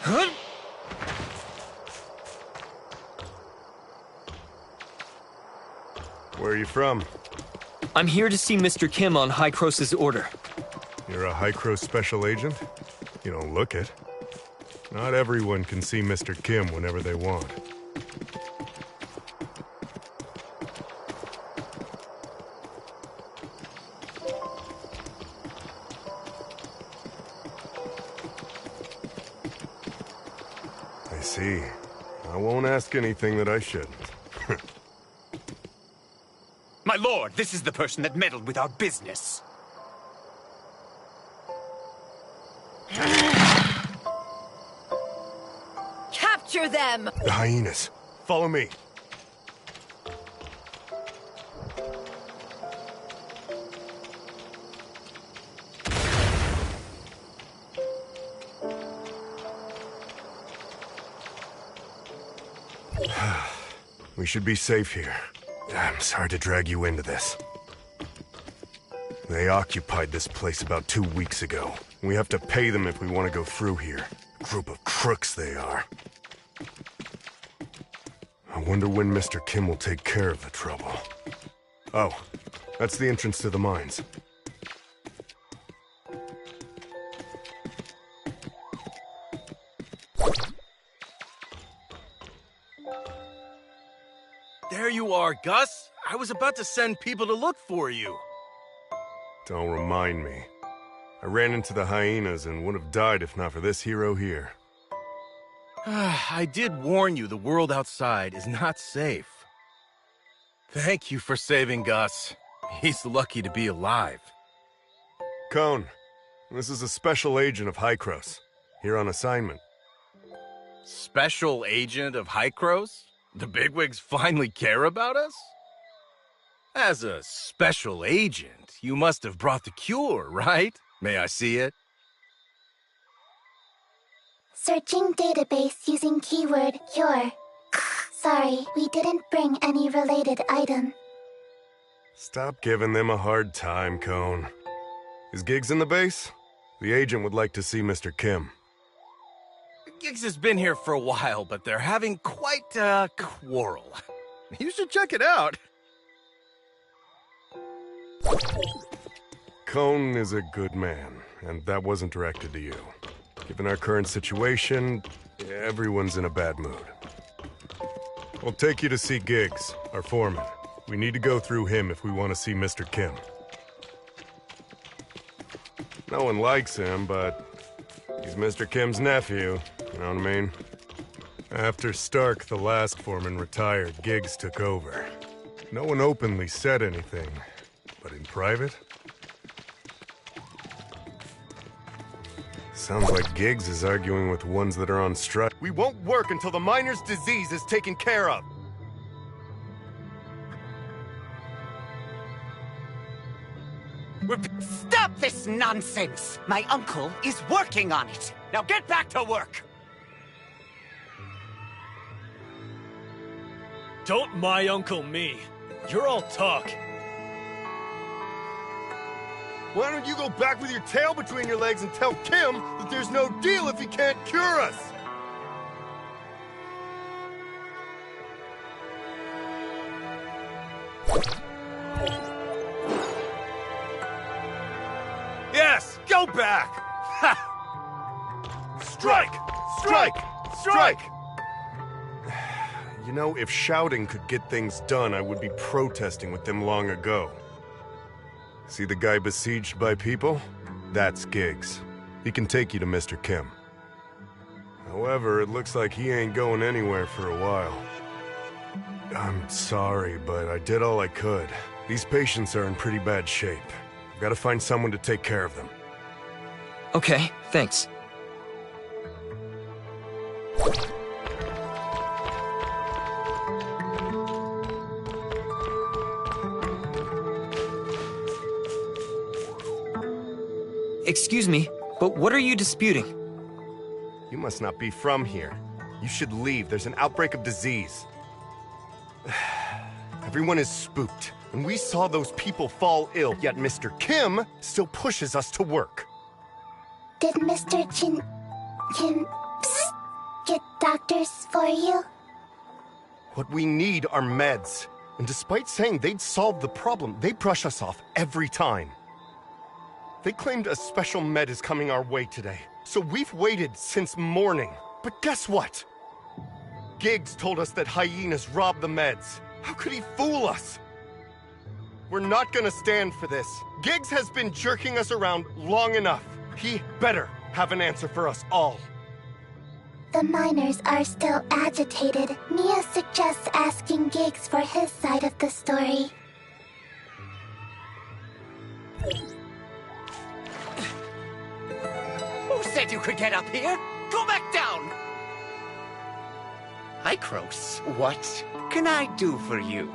Huh? Where are you from? I'm here to see Mr. Kim on High Cross's order. You're a High Cross special agent? You don't look it. Not everyone can see Mr. Kim whenever they want. I see. I won't ask anything that I shouldn't. My lord, this is the person that meddled with our business. Capture them! The hyenas. Follow me. We should be safe here. I'm sorry to drag you into this. They occupied this place about 2 weeks ago. We have to pay them if we want to go through here. Group of crooks they are. I wonder when Mr. Kim will take care of the trouble. Oh, that's the entrance to the mines. There you are, Gus. I was about to send people to look for you. Don't remind me. I ran into the hyenas and would have died if not for this hero here. I did warn you the world outside is not safe. Thank you for saving Gus. He's lucky to be alive. Cone, this is a special agent of High Cross, here on assignment. Special agent of Hycros? The bigwigs finally care about us? As a special agent, you must have brought the cure, right? May I see it? Searching database using keyword cure. Sorry, we didn't bring any related item. Stop giving them a hard time, Cone. Is Giggs in the base? The agent would like to see Mr. Kim. Giggs has been here for a while, but they're having quite a quarrel. You should check it out. Cone is a good man, and that wasn't directed to you. Given our current situation, everyone's in a bad mood. We'll take you to see Giggs, our foreman. We need to go through him if we want to see Mr. Kim. No one likes him, but he's Mr. Kim's nephew, you know what I mean? After Stark, the last foreman, retired, Giggs took over. No one openly said anything, but in private? Sounds like Giggs is arguing with ones that are on strike. We won't work until the miner's disease is taken care of. Stop this nonsense! My uncle is working on it. Now get back to work! Don't my uncle me. You're all talk. Why don't you go back with your tail between your legs and tell Kim that there's no deal if he can't cure us? Yes, go back! Ha! Strike! Strike! Strike! You know, if shouting could get things done, I would be protesting with them long ago. See the guy besieged by people? That's Giggs. He can take you to Mr. Kim. However, it looks like he ain't going anywhere for a while. I'm sorry, but I did all I could. These patients are in pretty bad shape. I've got to find someone to take care of them. Okay, thanks. Excuse me, but what are you disputing? You must not be from here. You should leave. There's an outbreak of disease. Everyone is spooked, and we saw those people fall ill, yet Mr. Kim still pushes us to work. Did Mr. Kim get doctors for you? What we need are meds. And despite saying they'd solve the problem, they brush us off every time. They claimed a special med is coming our way today, so we've waited since morning. But guess what? Giggs told us that hyenas robbed the meds. How could he fool us? We're not gonna stand for this. Giggs has been jerking us around long enough. He better have an answer for us all. The miners are still agitated. Mia suggests asking Giggs for his side of the story. Who said you could get up here? Go back down! Icros, what can I do for you?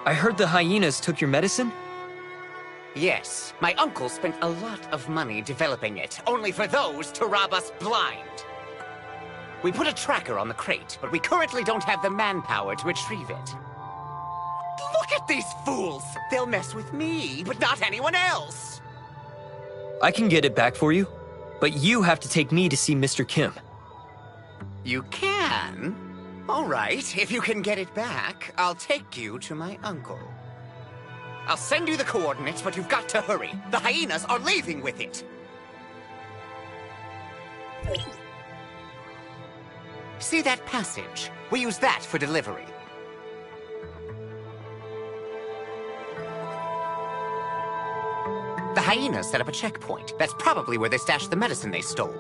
I heard the hyenas took your medicine? Yes, my uncle spent a lot of money developing it, only for those to rob us blind. We put a tracker on the crate, but we currently don't have the manpower to retrieve it. Look at these fools! They'll mess with me, but not anyone else! I can get it back for you, but you have to take me to see Mr. Kim. You can? All right, if you can get it back, I'll take you to my uncle. I'll send you the coordinates, but you've got to hurry. The hyenas are leaving with it. See that passage? We use that for delivery. The hyenas set up a checkpoint. That's probably where they stashed the medicine they stole.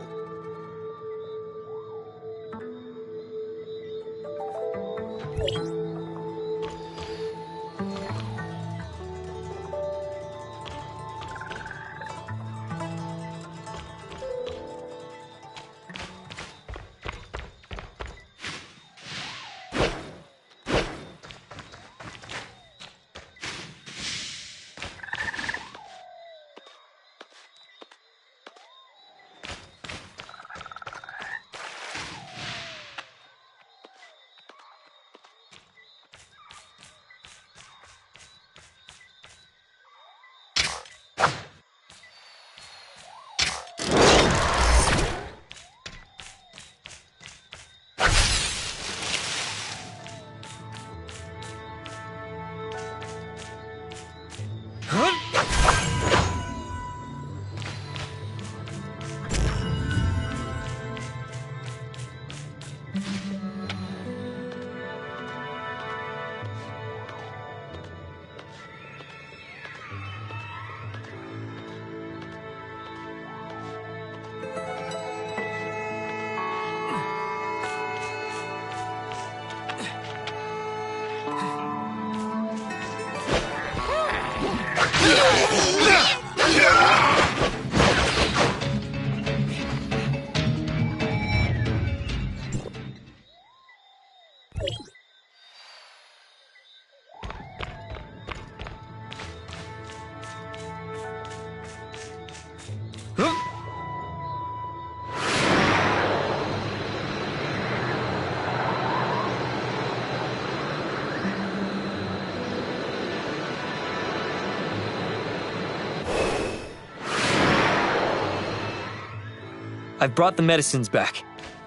I've brought the medicines back.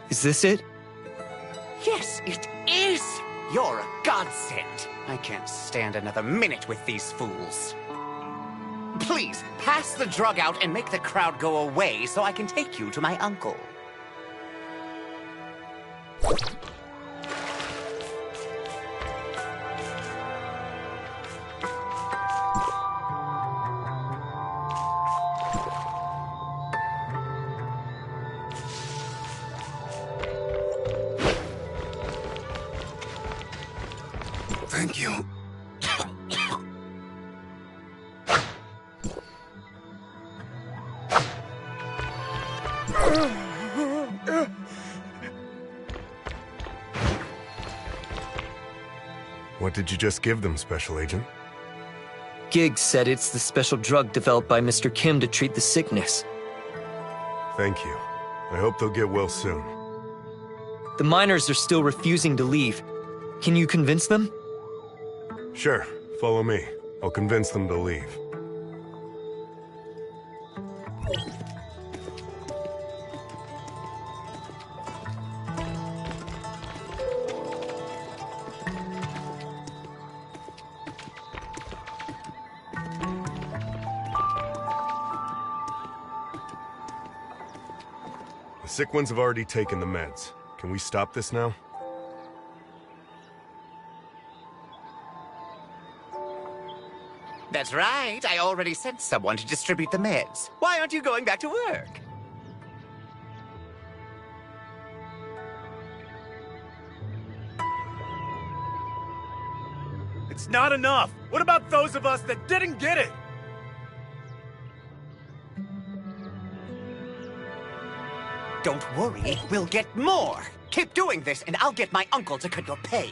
Is this it? Yes, it is! You're a godsend. I can't stand another minute with these fools. Please, pass the drug out and make the crowd go away so I can take you to my uncle. Thank you. What did you just give them, Special Agent? Giggs said it's the special drug developed by Mr. Kim to treat the sickness. Thank you. I hope they'll get well soon. The miners are still refusing to leave. Can you convince them? Sure, follow me. I'll convince them to leave. The sick ones have already taken the meds. Can we stop this now? That's right. I already sent someone to distribute the meds. Why aren't you going back to work? It's not enough! What about those of us that didn't get it? Don't worry, we'll get more. Keep doing this and I'll get my uncle to cut your pay.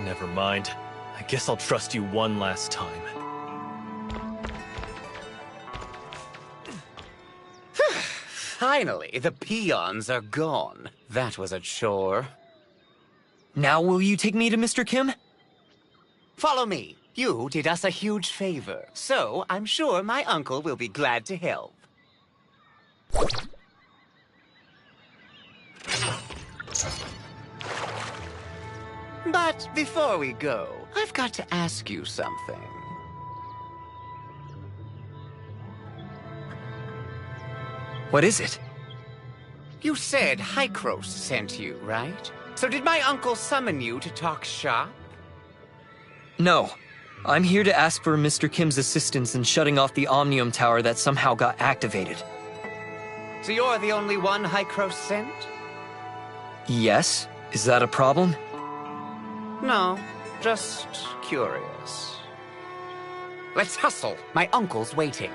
Never mind. I guess I'll trust you one last time. Finally, the peons are gone. That was a chore. Now will you take me to Mr. Kim? Follow me. You did us a huge favor, so I'm sure my uncle will be glad to help. But before we go, I've got to ask you something. What is it? You said Hykros sent you, right? So did my uncle summon you to talk shop? No. I'm here to ask for Mr. Kim's assistance in shutting off the Omnium Tower that somehow got activated. So you're the only one Hykros sent? Yes? Is that a problem? No, just curious. Let's hustle. My uncle's waiting.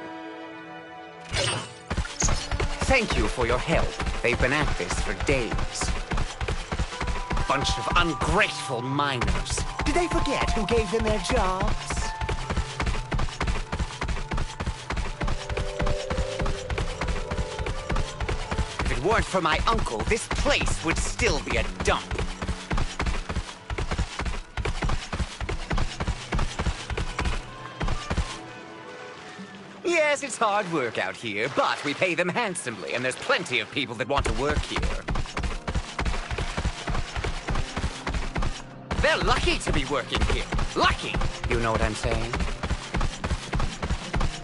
Thank you for your help. They've been at this for days. Bunch of ungrateful miners. Did they forget who gave them their jobs? If it weren't for my uncle, this place would still be a dump. Yes, it's hard work out here, but we pay them handsomely, and there's plenty of people that want to work here. They're lucky to be working here. Lucky! You know what I'm saying?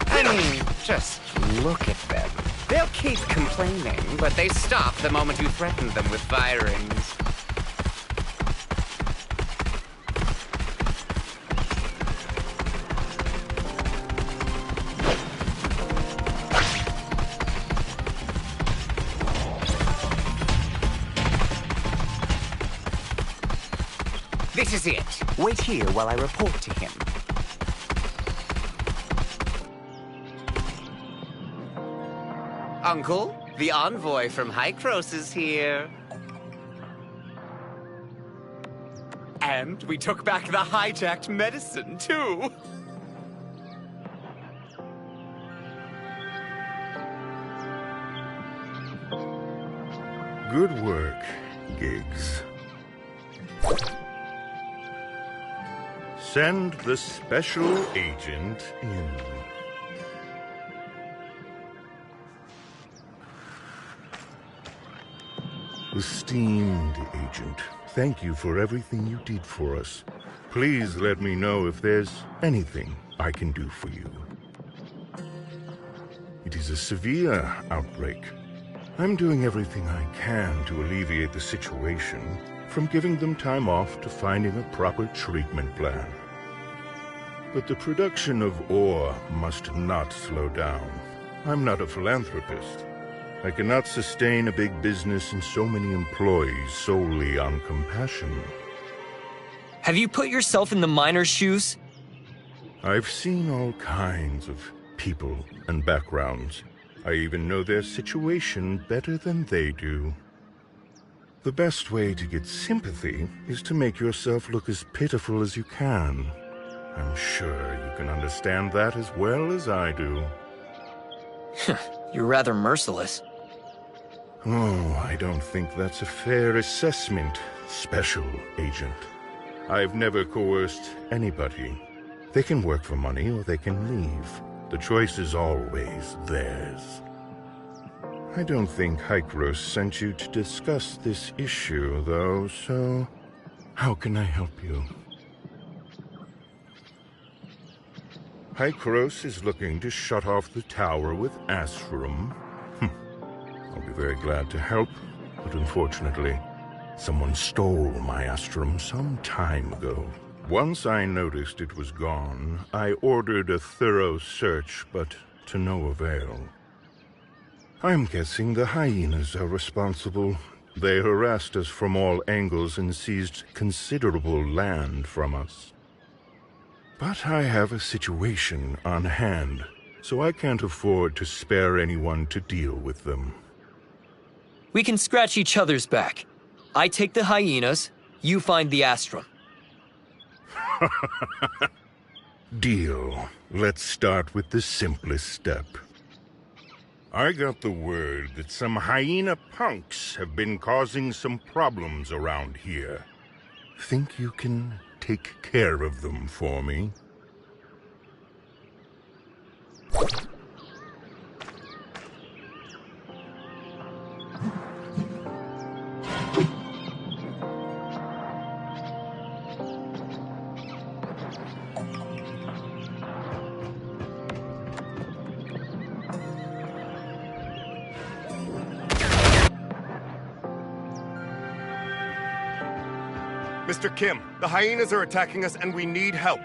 I mean, just look at them. They'll keep complaining, but they stop the moment you threaten them with firings. This is it. Wait here while I report to him. Uncle, the envoy from Hykros is here. And we took back the hijacked medicine, too. Good work, Giggs. Send the special agent in. Esteemed agent, thank you for everything you did for us. Please let me know if there's anything I can do for you. It is a severe outbreak. I'm doing everything I can to alleviate the situation, from giving them time off to finding a proper treatment plan. But the production of ore must not slow down. I'm not a philanthropist. I cannot sustain a big business and so many employees solely on compassion. Have you put yourself in the miner's shoes? I've seen all kinds of people and backgrounds. I even know their situation better than they do. The best way to get sympathy is to make yourself look as pitiful as you can. I'm sure you can understand that as well as I do. You're rather merciless. Oh, I don't think that's a fair assessment, Special Agent. I've never coerced anybody. They can work for money or they can leave. The choice is always theirs. I don't think Hykros sent you to discuss this issue, though, so how can I help you? Hykros is looking to shut off the tower with Astrum. I'll be very glad to help, but unfortunately, someone stole my Astrum some time ago. Once I noticed it was gone, I ordered a thorough search, but to no avail. I'm guessing the hyenas are responsible. They harassed us from all angles and seized considerable land from us. But I have a situation on hand, so I can't afford to spare anyone to deal with them. We can scratch each other's back. I take the hyenas, you find the Astrum. Deal. Let's start with the simplest step. I got the word that some hyena punks have been causing some problems around here. Think you can take care of them for me? Mr. Kim, the hyenas are attacking us and we need help.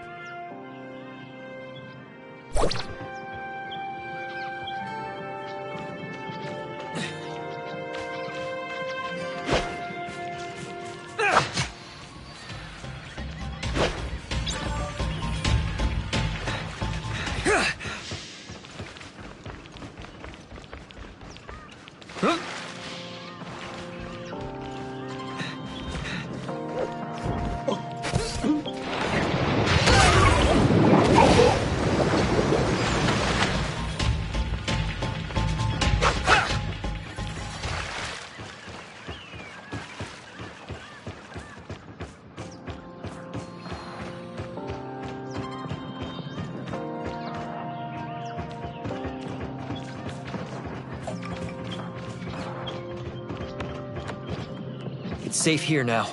It's safe here now.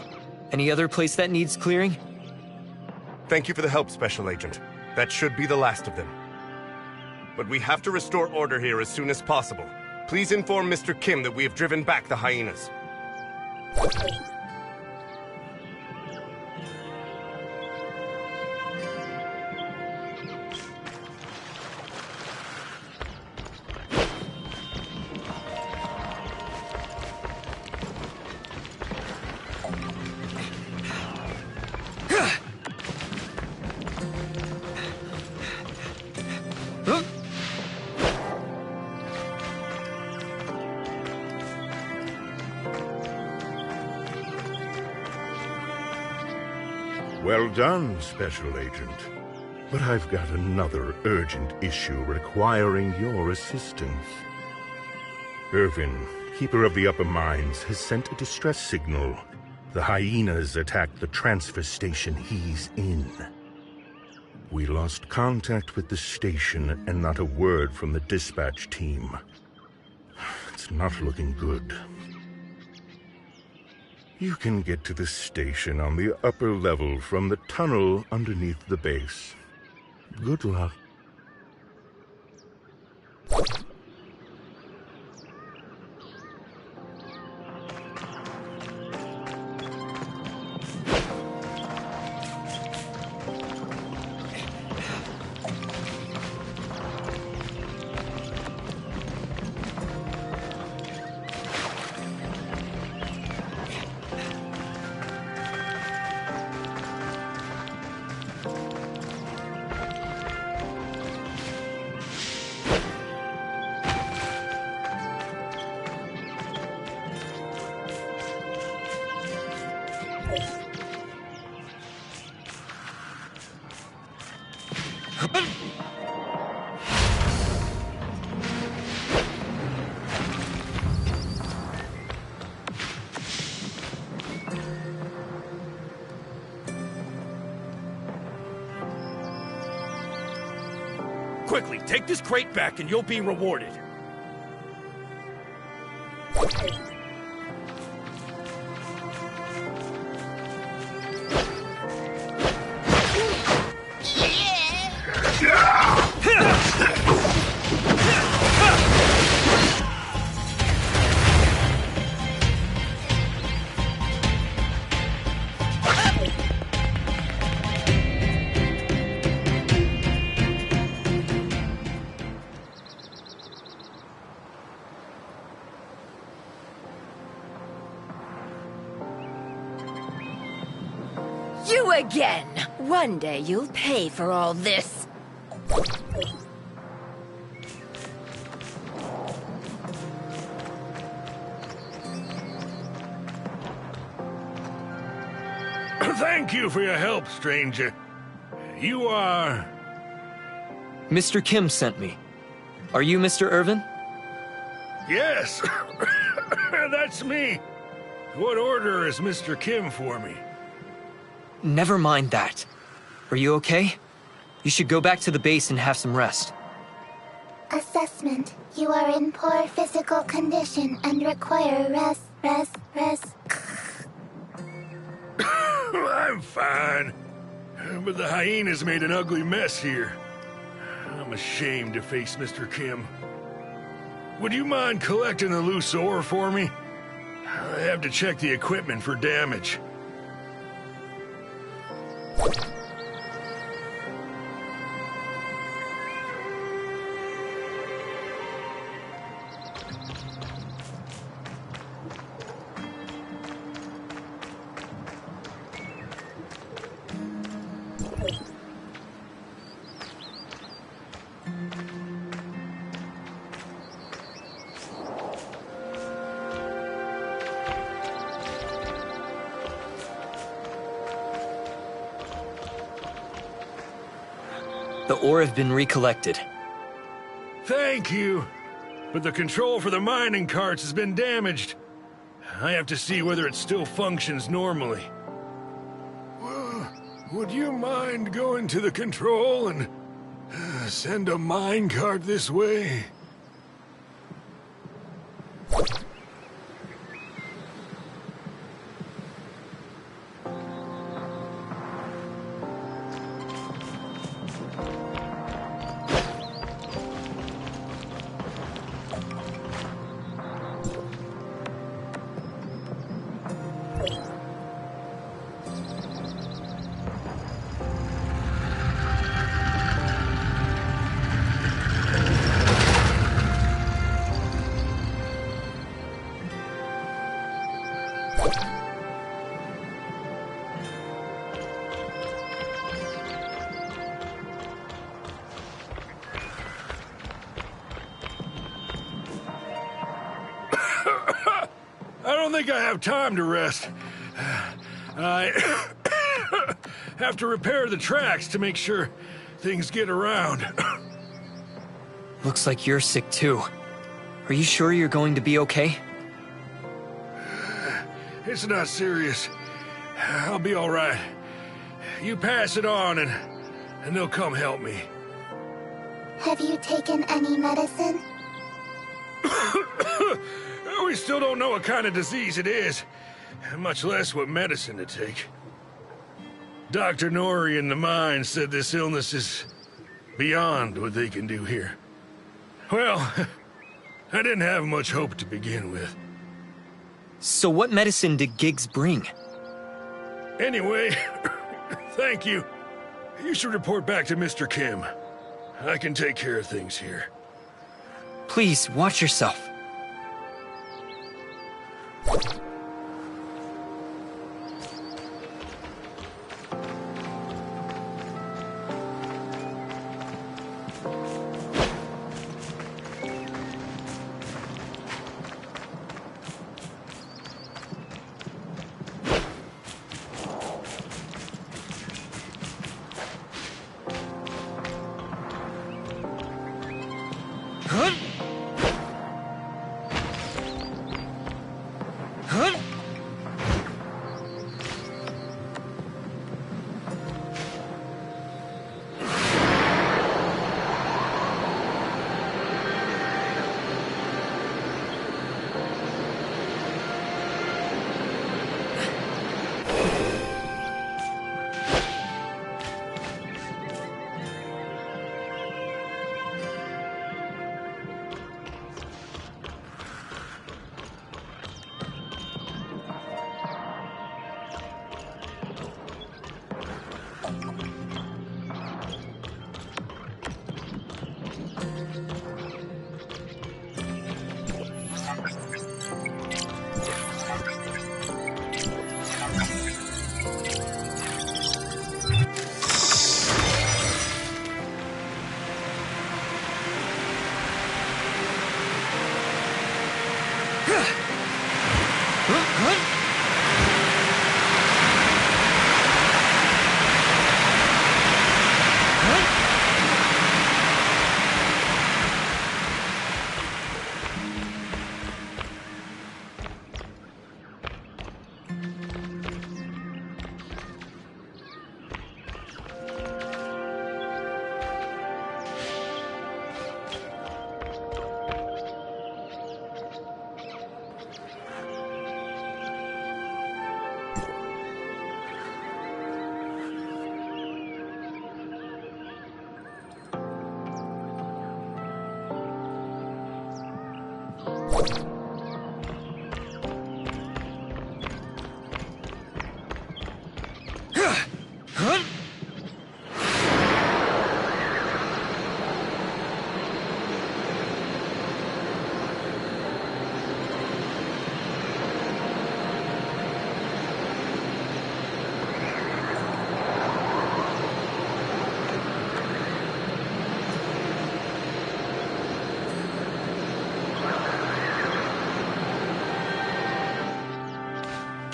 Any other place that needs clearing? Thank you for the help, Special Agent. That should be the last of them. But we have to restore order here as soon as possible. Please inform Mr. Kim that we have driven back the hyenas. Well done, Special Agent. But I've got another urgent issue requiring your assistance. Irvin, Keeper of the Upper Mines, has sent a distress signal. The hyenas attacked the transfer station he's in. We lost contact with the station and not a word from the dispatch team. It's not looking good. You can get to the station on the upper level from the tunnel underneath the base. Good luck. Quickly, take this crate back and you'll be rewarded. Yeah! again! One day you'll pay for all this. Thank you for your help, stranger. You are... Mr. Kim sent me. Are you Mr. Irvin? Yes, that's me. What order is Mr. Kim for me? Never mind that. Are you okay? You should go back to the base and have some rest. Assessment. You are in poor physical condition and require rest. I'm fine. But the hyenas made an ugly mess here. I'm ashamed to face Mr. Kim. Would you mind collecting the loose ore for me? I have to check the equipment for damage. The ore have been recollected. Thank you. But the control for the mining carts has been damaged. I have to see whether it still functions normally. Well, would you mind going to the control and send a mine cart this way? I don't think I have time to rest. I have to repair the tracks to make sure things get around. Looks like you're sick too. Are you sure you're going to be okay? It's not serious. I'll be all right. You pass it on and they'll come help me. Have you taken any medicine? We still don't know what kind of disease it is, much less what medicine to take. Dr. Nori in the mine said this illness is beyond what they can do here. Well, I didn't have much hope to begin with. So what medicine did Giggs bring? Anyway, thank you. You should report back to Mr. Kim. I can take care of things here. Please, watch yourself.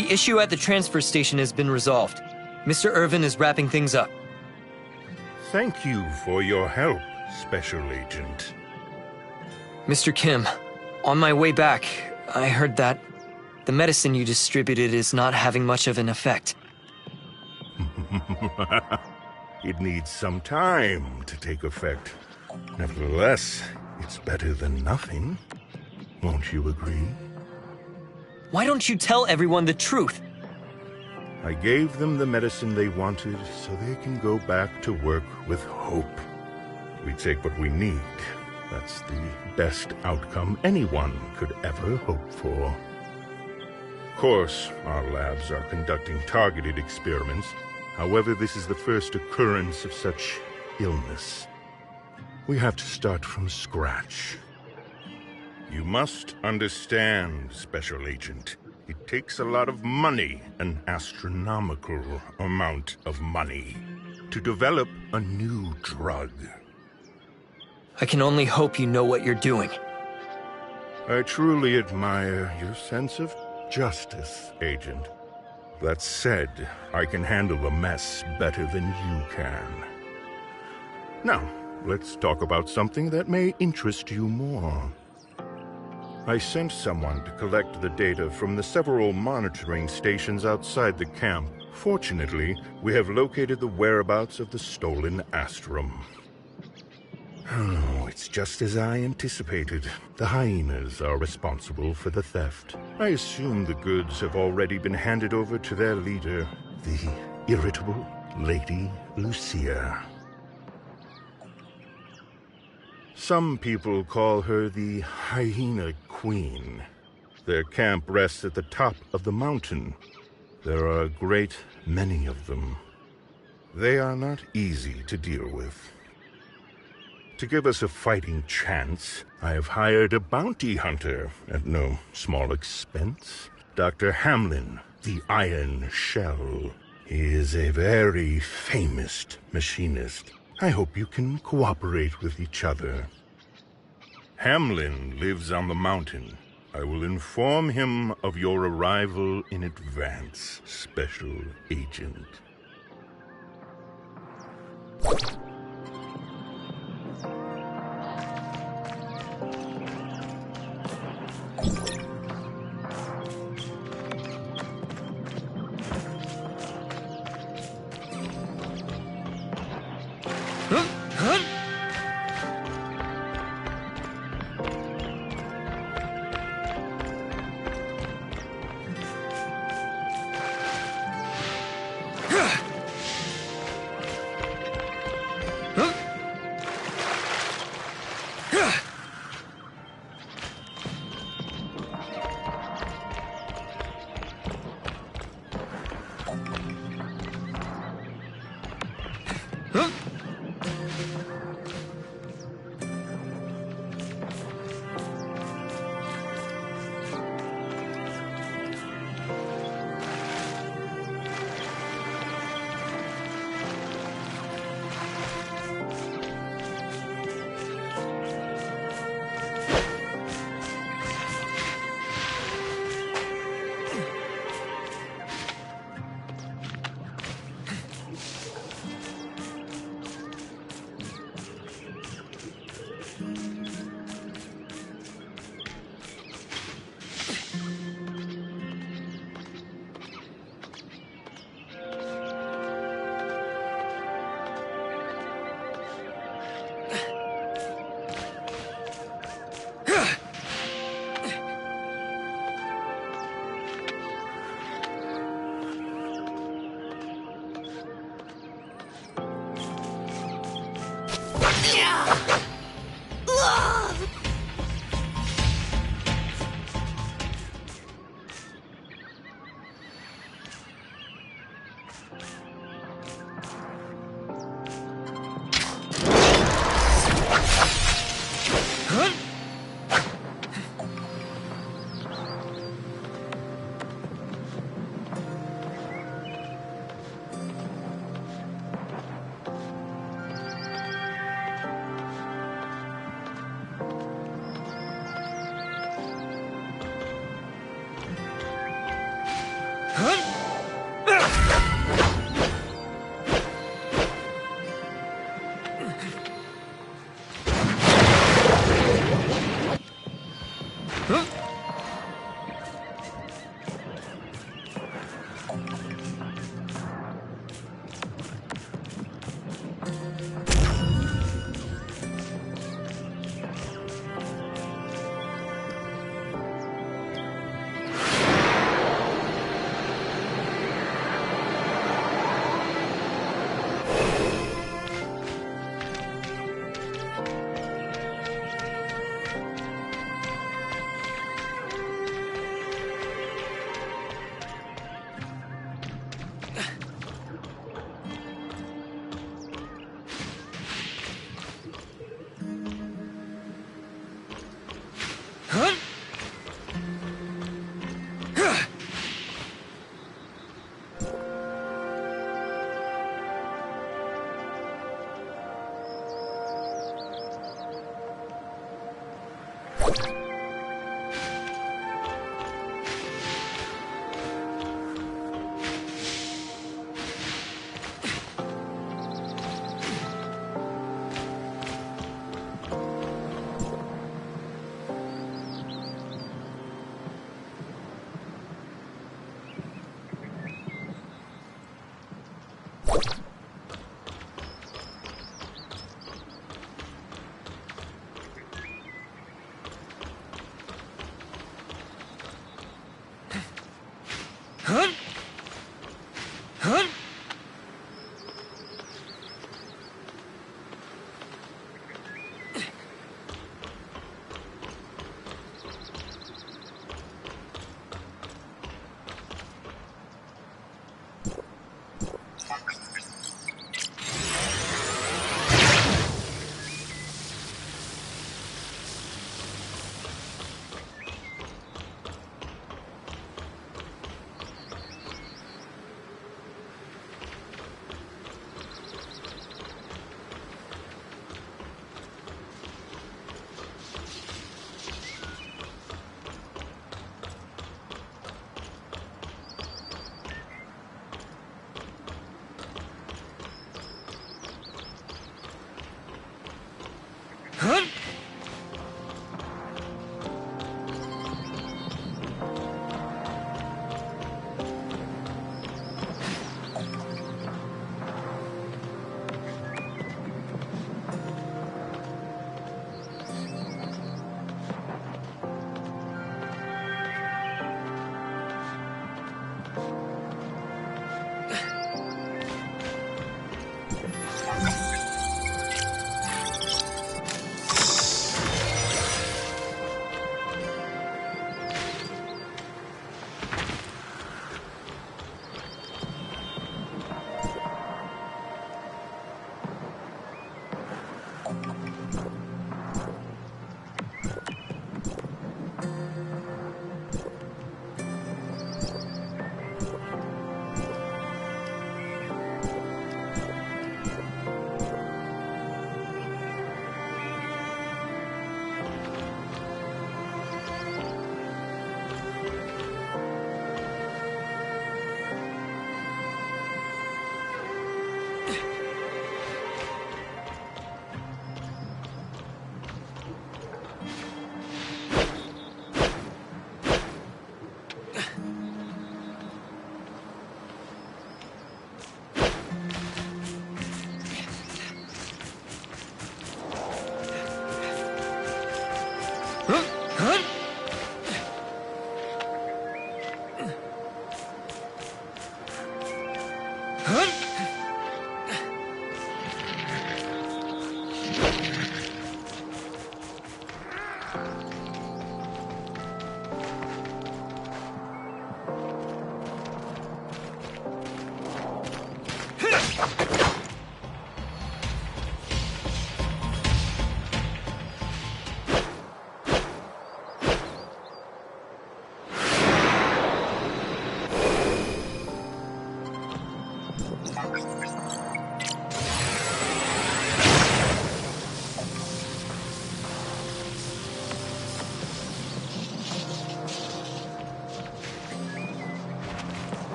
The issue at the transfer station has been resolved. Mr. Irvin is wrapping things up. Thank you for your help, Special Agent. Mr. Kim, on my way back, I heard that the medicine you distributed is not having much of an effect. It needs some time to take effect. Nevertheless, it's better than nothing. Won't you agree? Why don't you tell everyone the truth? I gave them the medicine they wanted so they can go back to work with hope. We take what we need. That's the best outcome anyone could ever hope for. Of course, our labs are conducting targeted experiments. However, this is the first occurrence of such illness. We have to start from scratch. You must understand, Special Agent. It takes a lot of money, an astronomical amount of money, to develop a new drug. I can only hope you know what you're doing. I truly admire your sense of justice, Agent. That said, I can handle a mess better than you can. Now, let's talk about something that may interest you more. I sent someone to collect the data from the several monitoring stations outside the camp. Fortunately, we have located the whereabouts of the stolen Astrum. Oh, it's just as I anticipated. The hyenas are responsible for the theft. I assume the goods have already been handed over to their leader, the irritable Lady Lucia. Some people call her the Hyena Queen. Their camp rests at the top of the mountain. There are a great many of them. They are not easy to deal with. To give us a fighting chance, I have hired a bounty hunter at no small expense. Dr. Hamlin, the Iron Shell. He is a very famous machinist. I hope you can cooperate with each other. Hamlin lives on the mountain. I will inform him of your arrival in advance, Special Agent.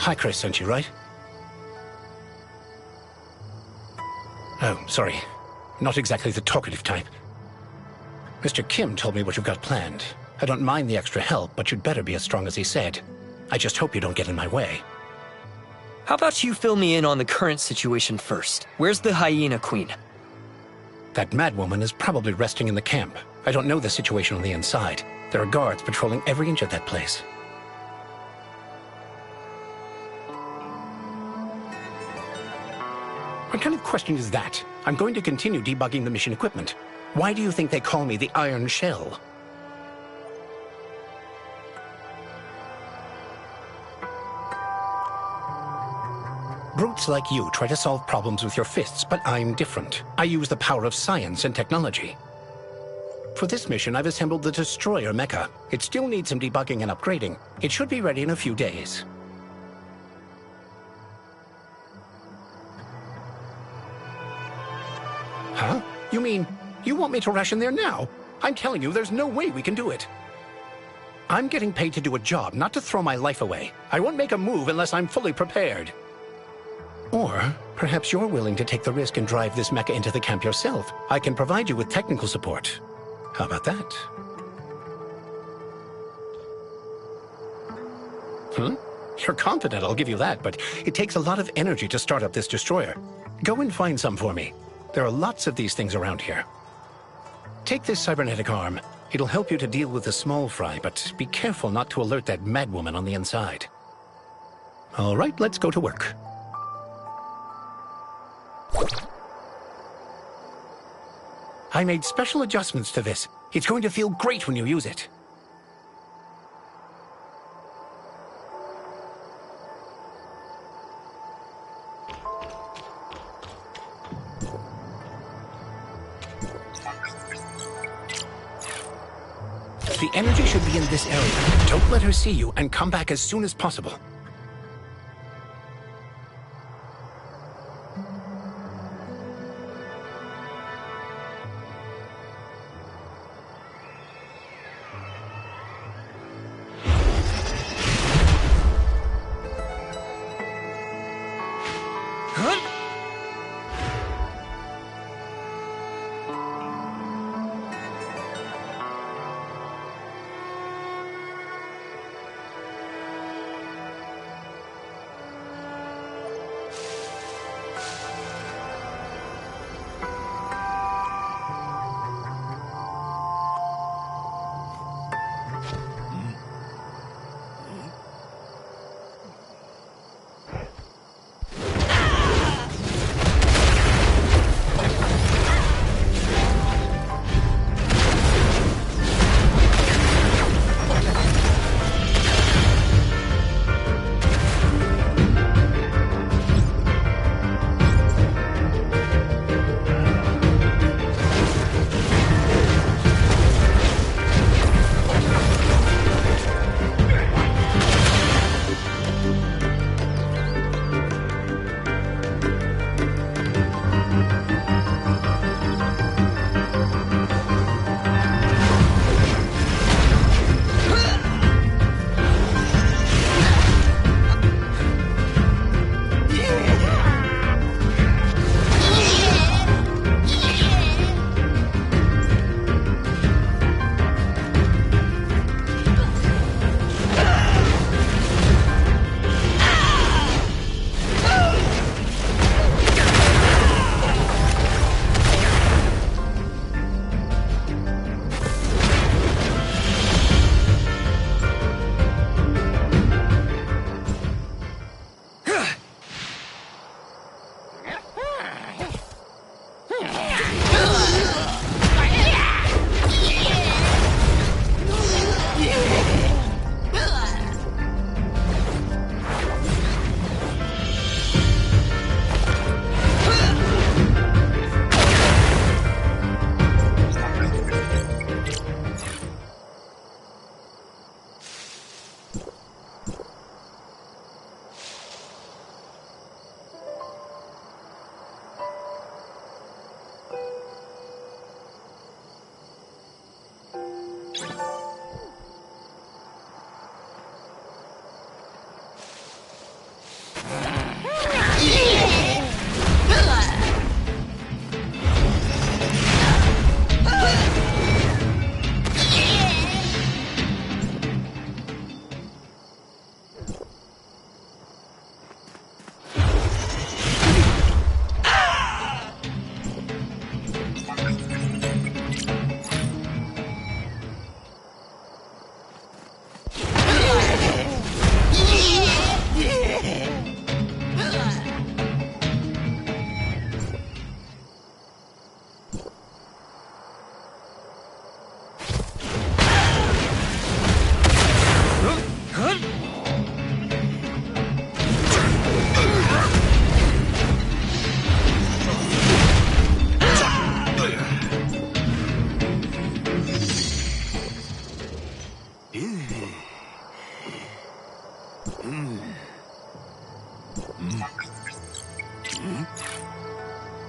Hi, Chris sent you, right? Oh, sorry. Not exactly the talkative type. Mr. Kim told me what you've got planned. I don't mind the extra help, but you'd better be as strong as he said. I just hope you don't get in my way. How about you fill me in on the current situation first? Where's the Hyena Queen? That madwoman is probably resting in the camp. I don't know the situation on the inside. There are guards patrolling every inch of that place. What kind of question is that? I'm going to continue debugging the mission equipment. Why do you think they call me the Iron Shell? Brutes like you try to solve problems with your fists, but I'm different. I use the power of science and technology. For this mission, I've assembled the Destroyer mecha. It still needs some debugging and upgrading. It should be ready in a few days. Huh? You mean, you want me to rush in there now? I'm telling you, there's no way we can do it. I'm getting paid to do a job, not to throw my life away. I won't make a move unless I'm fully prepared. Or perhaps you're willing to take the risk and drive this mecha into the camp yourself. I can provide you with technical support. How about that? You're confident, I'll give you that, but it takes a lot of energy to start up this destroyer. Go and find some for me. There are lots of these things around here. Take this cybernetic arm. It'll help you to deal with the small fry, but be careful not to alert that madwoman on the inside. All right, let's go to work. I made special adjustments to this. It's going to feel great when you use it. The energy should be in this area. Don't let her see you, and come back as soon as possible.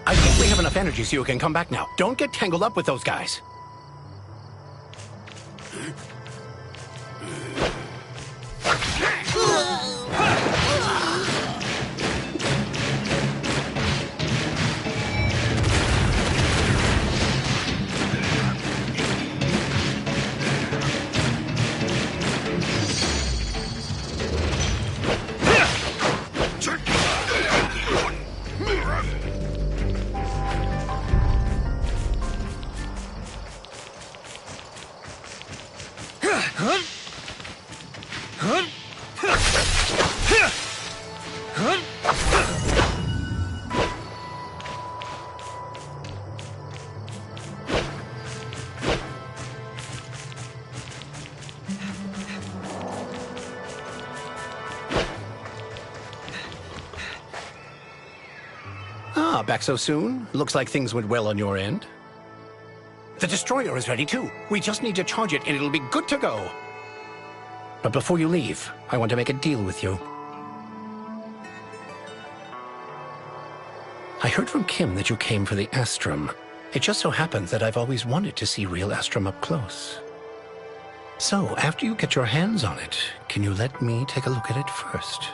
I think we have enough energy so you can come back now. Don't get tangled up with those guys. Ah, back so soon? Looks like things went well on your end. The destroyer is ready too. We just need to charge it and it'll be good to go. But before you leave, I want to make a deal with you. I heard from Kim that you came for the Astrum. It just so happens that I've always wanted to see real Astrum up close. So, after you get your hands on it, can you let me take a look at it first?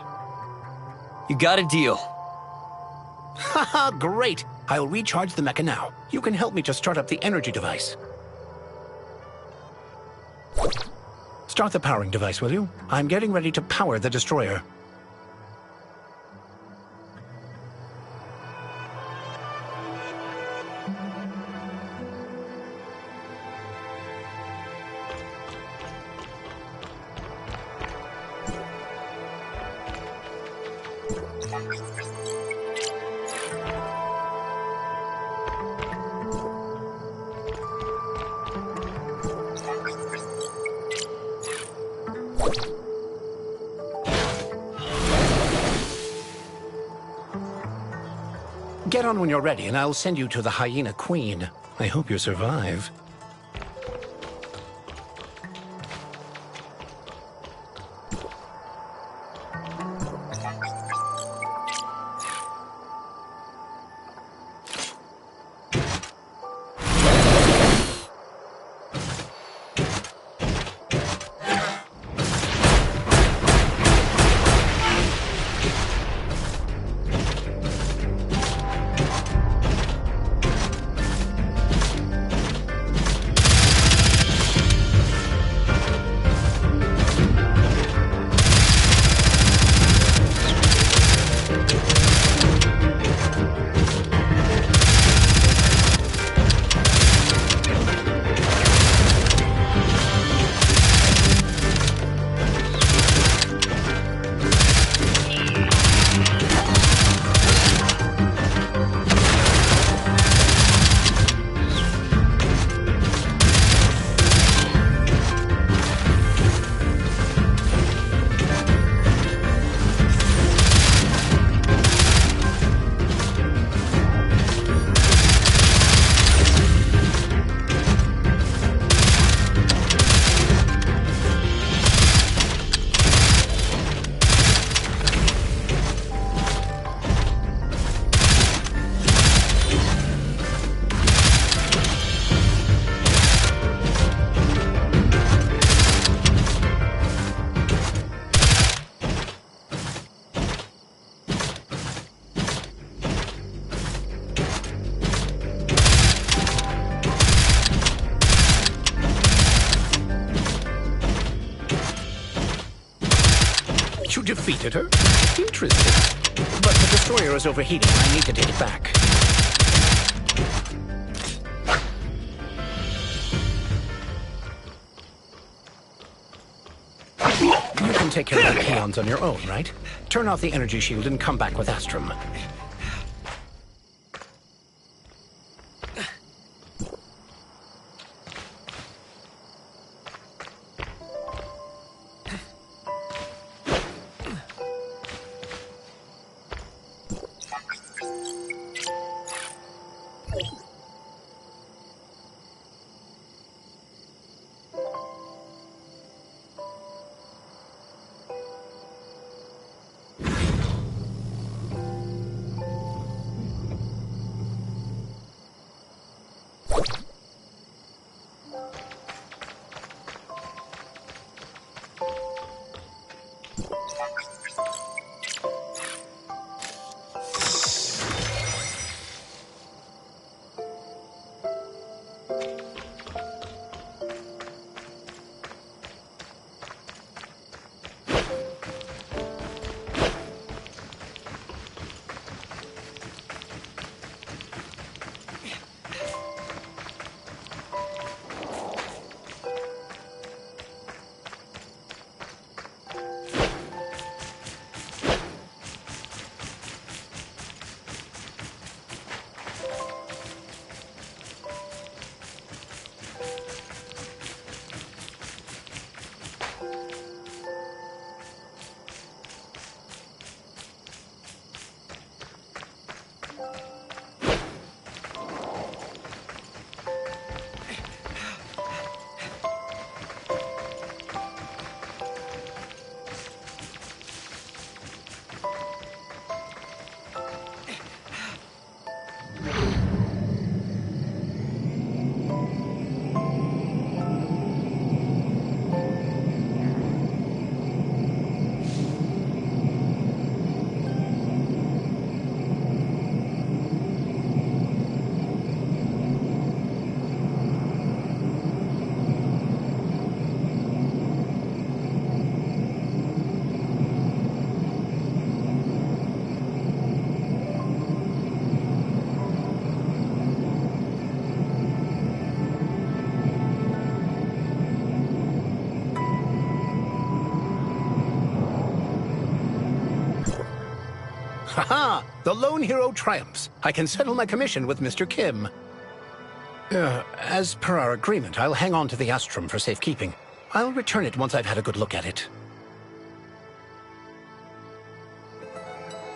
You got a deal. Haha, great! I'll recharge the mecha now. You can help me to start up the energy device. Start the powering device, will you? I'm getting ready to power the destroyer. Get on when you're ready, and I'll send you to the Hyena Queen. I hope you survive. You defeated her? Interesting. But the destroyer is overheating. I need to take it back. You can take care of the peons on your own, right? Turn off the energy shield and come back with Astrum. Haha! The lone hero triumphs. I can settle my commission with Mr. Kim. As per our agreement, I'll hang on to the Astrum for safekeeping. I'll return it once I've had a good look at it.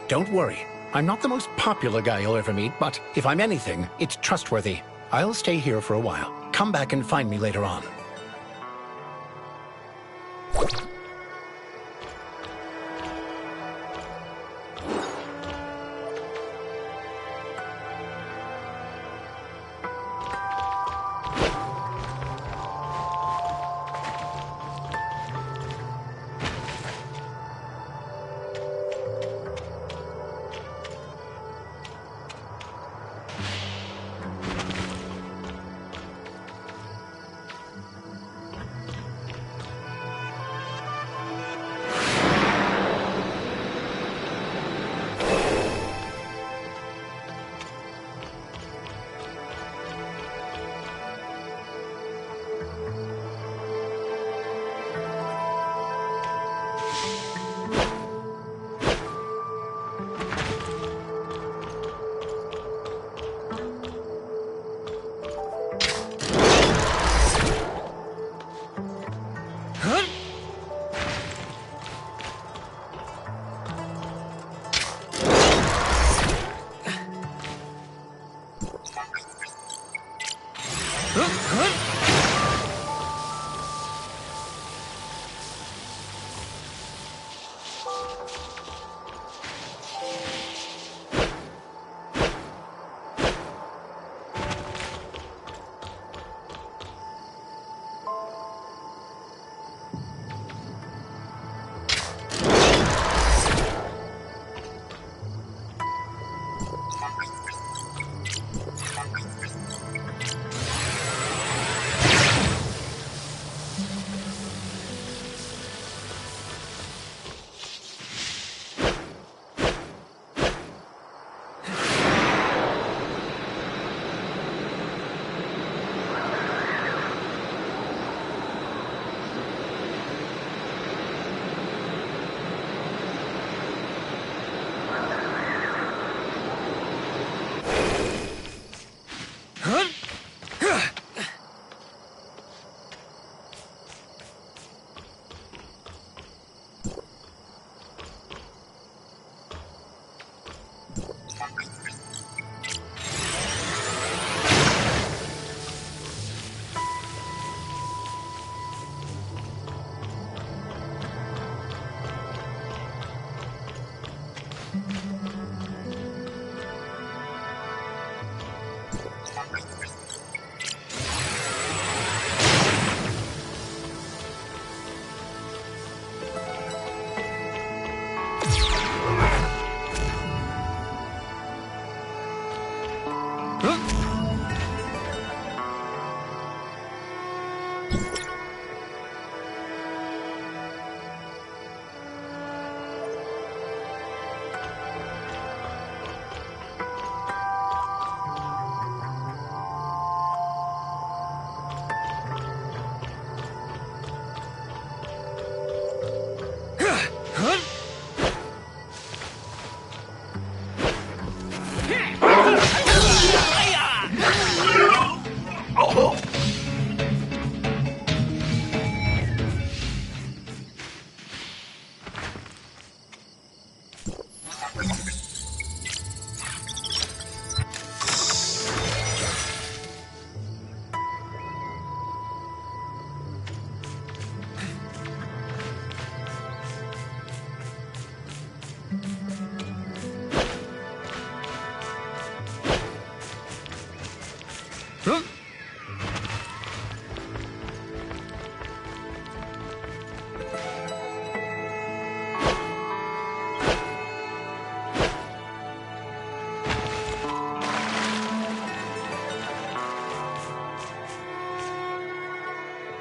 Don't worry. I'm not the most popular guy you'll ever meet, but if I'm anything, it's trustworthy. I'll stay here for a while. Come back and find me later on.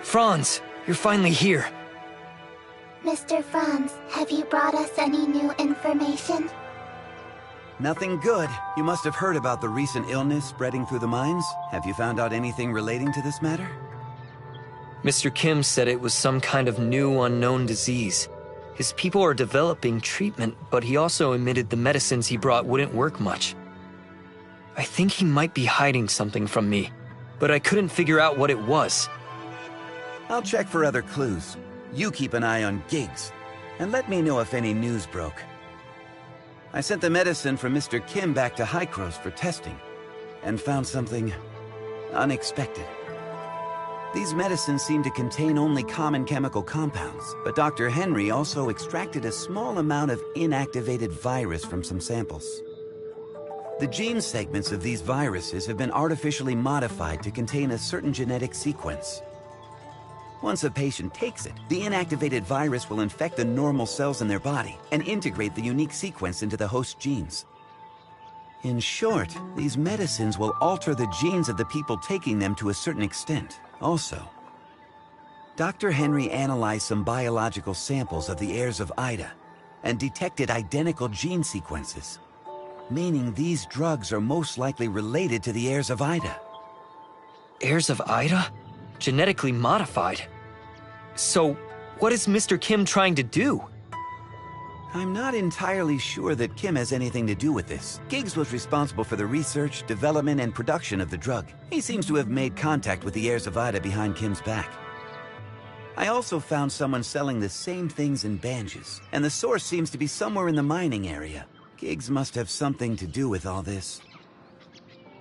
Franz, you're finally here. Mr. Franz, have you brought us any new information? Nothing good. You must have heard about the recent illness spreading through the mines. Have you found out anything relating to this matter? Mr. Kim said it was some kind of new unknown disease. His people are developing treatment, but he also admitted the medicines he brought wouldn't work much. I think he might be hiding something from me, but I couldn't figure out what it was. I'll check for other clues. You keep an eye on Giggs, and let me know if any news broke. I sent the medicine from Mr. Kim back to Hycros for testing, and found something unexpected. These medicines seem to contain only common chemical compounds, but Dr. Henry also extracted a small amount of inactivated virus from some samples. The gene segments of these viruses have been artificially modified to contain a certain genetic sequence. Once a patient takes it, the inactivated virus will infect the normal cells in their body and integrate the unique sequence into the host genes. In short, these medicines will alter the genes of the people taking them to a certain extent. Also, Dr. Henry analyzed some biological samples of the heirs of Ida and detected identical gene sequences, meaning these drugs are most likely related to the heirs of Ida. Heirs of Ida? Genetically modified? So, what is Mr. Kim trying to do? I'm not entirely sure that Kim has anything to do with this. Giggs was responsible for the research, development, and production of the drug. He seems to have made contact with the heirs of Ida behind Kim's back. I also found someone selling the same things in Banges, and the source seems to be somewhere in the mining area. Giggs must have something to do with all this.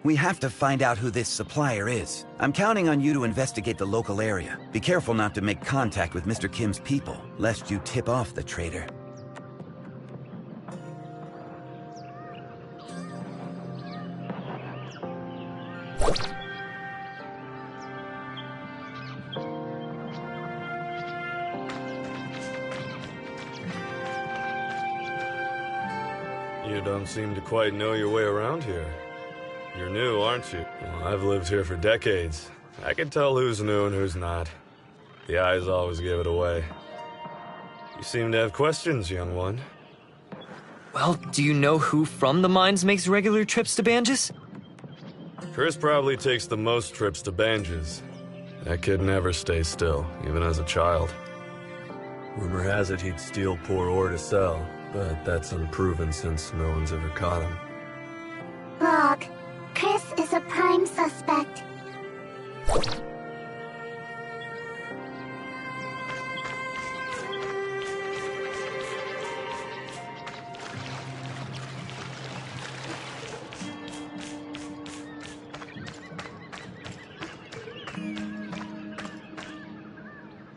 We have to find out who this supplier is. I'm counting on you to investigate the local area. Be careful not to make contact with Mr. Kim's people, lest you tip off the traitor. You don't seem to quite know your way around here. You're new, aren't you? Well, I've lived here for decades. I can tell who's new and who's not. The eyes always give it away. You seem to have questions, young one. Well, do you know who from the mines makes regular trips to Banges? Chris probably takes the most trips to Banges. That kid never stays still, even as a child. Rumor has it he'd steal poor ore to sell, but that's unproven since no one's ever caught him. Log. Chris is a prime suspect.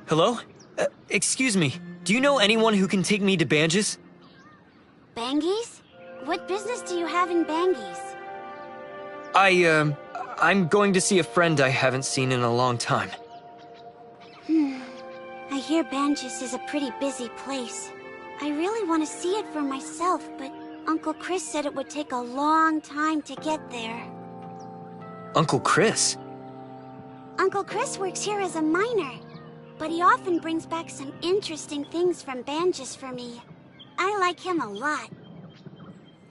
Hello? Excuse me. Do you know anyone who can take me to Banges? Banges? What business do you have in Banges? I'm going to see a friend I haven't seen in a long time. I hear Banges is a pretty busy place. I really want to see it for myself, but Uncle Chris said it would take a long time to get there. Uncle Chris? Uncle Chris works here as a miner, but he often brings back some interesting things from Banges for me. I like him a lot.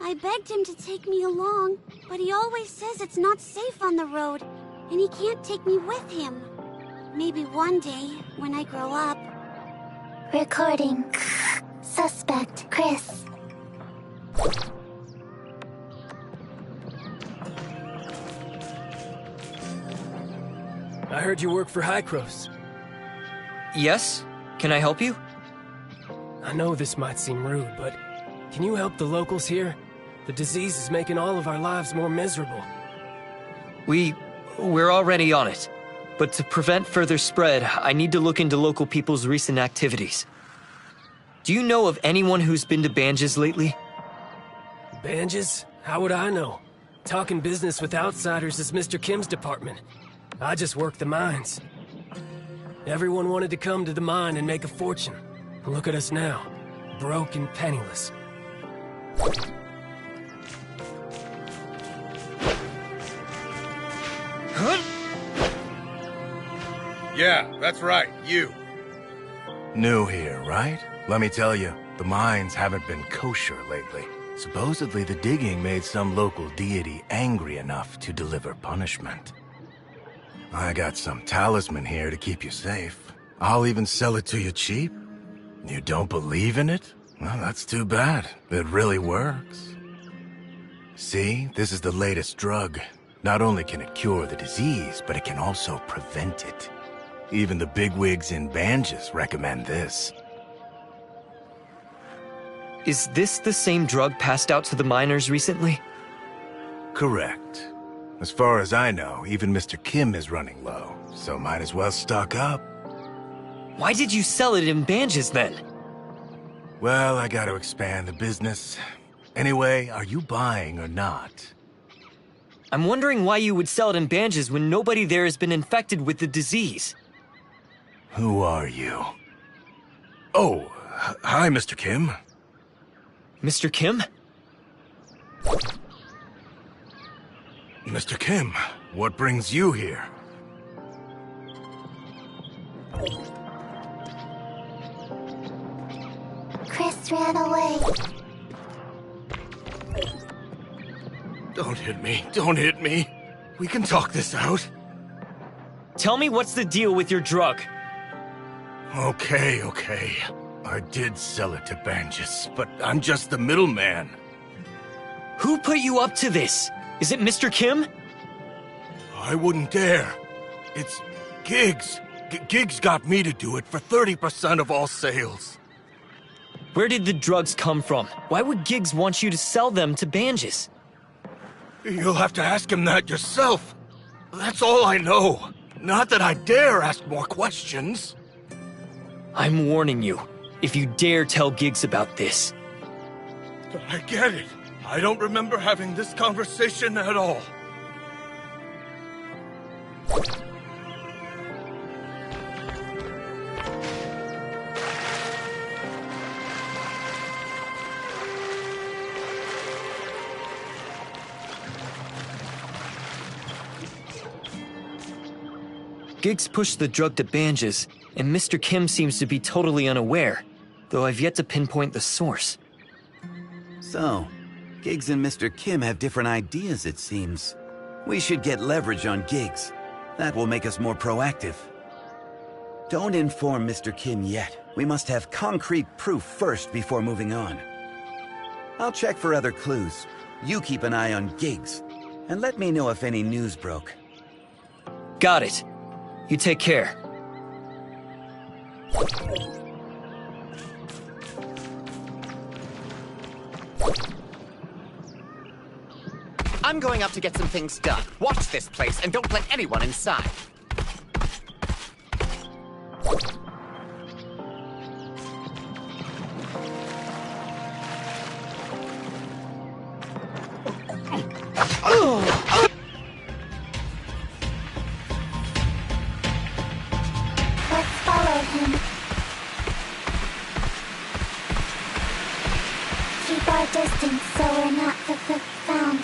I begged him to take me along, but he always says it's not safe on the road, and he can't take me with him. Maybe one day, when I grow up. Recording. Suspect, Chris. I heard you work for Hycros. Yes? Can I help you? I know this might seem rude, but can you help the locals here? The disease is making all of our lives more miserable. We're already on it. But to prevent further spread, I need to look into local people's recent activities. Do you know of anyone who's been to Banges lately? Banges? How would I know? Talking business with outsiders is Mr. Kim's department. I just work the mines. Everyone wanted to come to the mine and make a fortune. Look at us now, broke and penniless. Yeah, that's right, you. New here, right? Let me tell you, the mines haven't been kosher lately. Supposedly the digging made some local deity angry enough to deliver punishment. I got some talisman here to keep you safe. I'll even sell it to you cheap. You don't believe in it? Well, that's too bad. It really works. See, this is the latest drug. Not only can it cure the disease, but it can also prevent it. Even the bigwigs in Banges recommend this. Is this the same drug passed out to the miners recently? Correct. As far as I know, even Mr. Kim is running low, so might as well stock up. Why did you sell it in Banges then? Well, I gotta expand the business. Anyway, are you buying or not? I'm wondering why you would sell it in Banges when nobody there has been infected with the disease. Who are you? Oh, hi, Mr. Kim. Mr. Kim? Mr. Kim, what brings you here? Chris ran away. Don't hit me. Don't hit me. We can talk this out. Tell me what's the deal with your drug? Okay. I did sell it to Banges, but I'm just the middleman. Who put you up to this? Is it Mr. Kim? I wouldn't dare. It's Giggs. Giggs got me to do it for 30% of all sales. Where did the drugs come from? Why would Giggs want you to sell them to Banges? You'll have to ask him that yourself. That's all I know. Not that I dare ask more questions. I'm warning you. If you dare tell Giggs about this. I get it. I don't remember having this conversation at all. Giggs pushed the drug to Banges, and Mr. Kim seems to be totally unaware, though I've yet to pinpoint the source. So, Giggs and Mr. Kim have different ideas, it seems. We should get leverage on Giggs. That will make us more proactive. Don't inform Mr. Kim yet. We must have concrete proof first before moving on. I'll check for other clues. You keep an eye on Giggs, and let me know if any news broke. Got it. You take care. I'm going up to get some things done. Watch this place and don't let anyone inside. Let's follow him. Keep our distance so we're not found.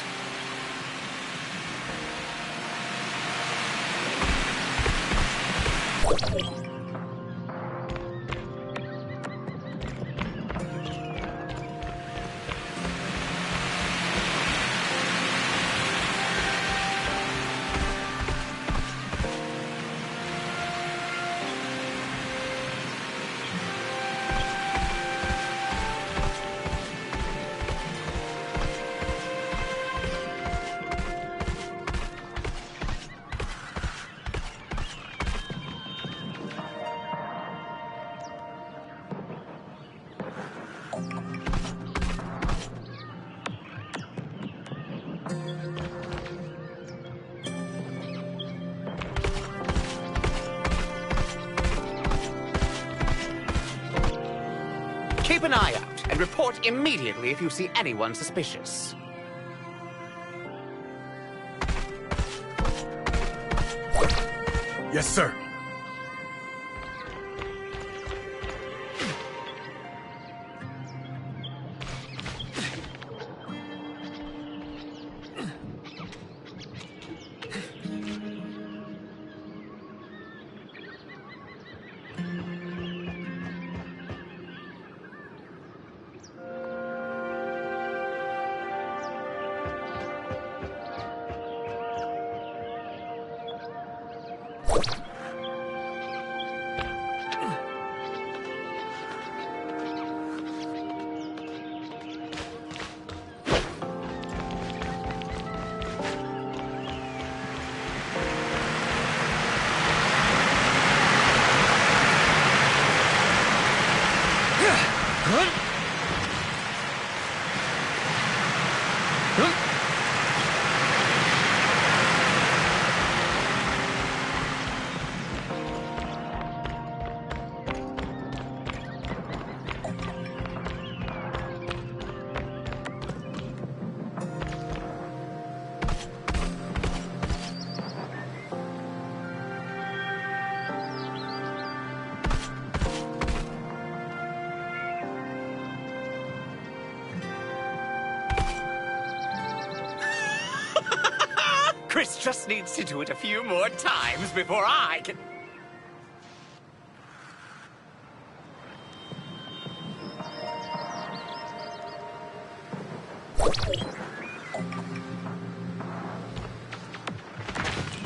Keep an eye out and report immediately if you see anyone suspicious. Yes, sir. Chris just needs to do it a few more times before I can...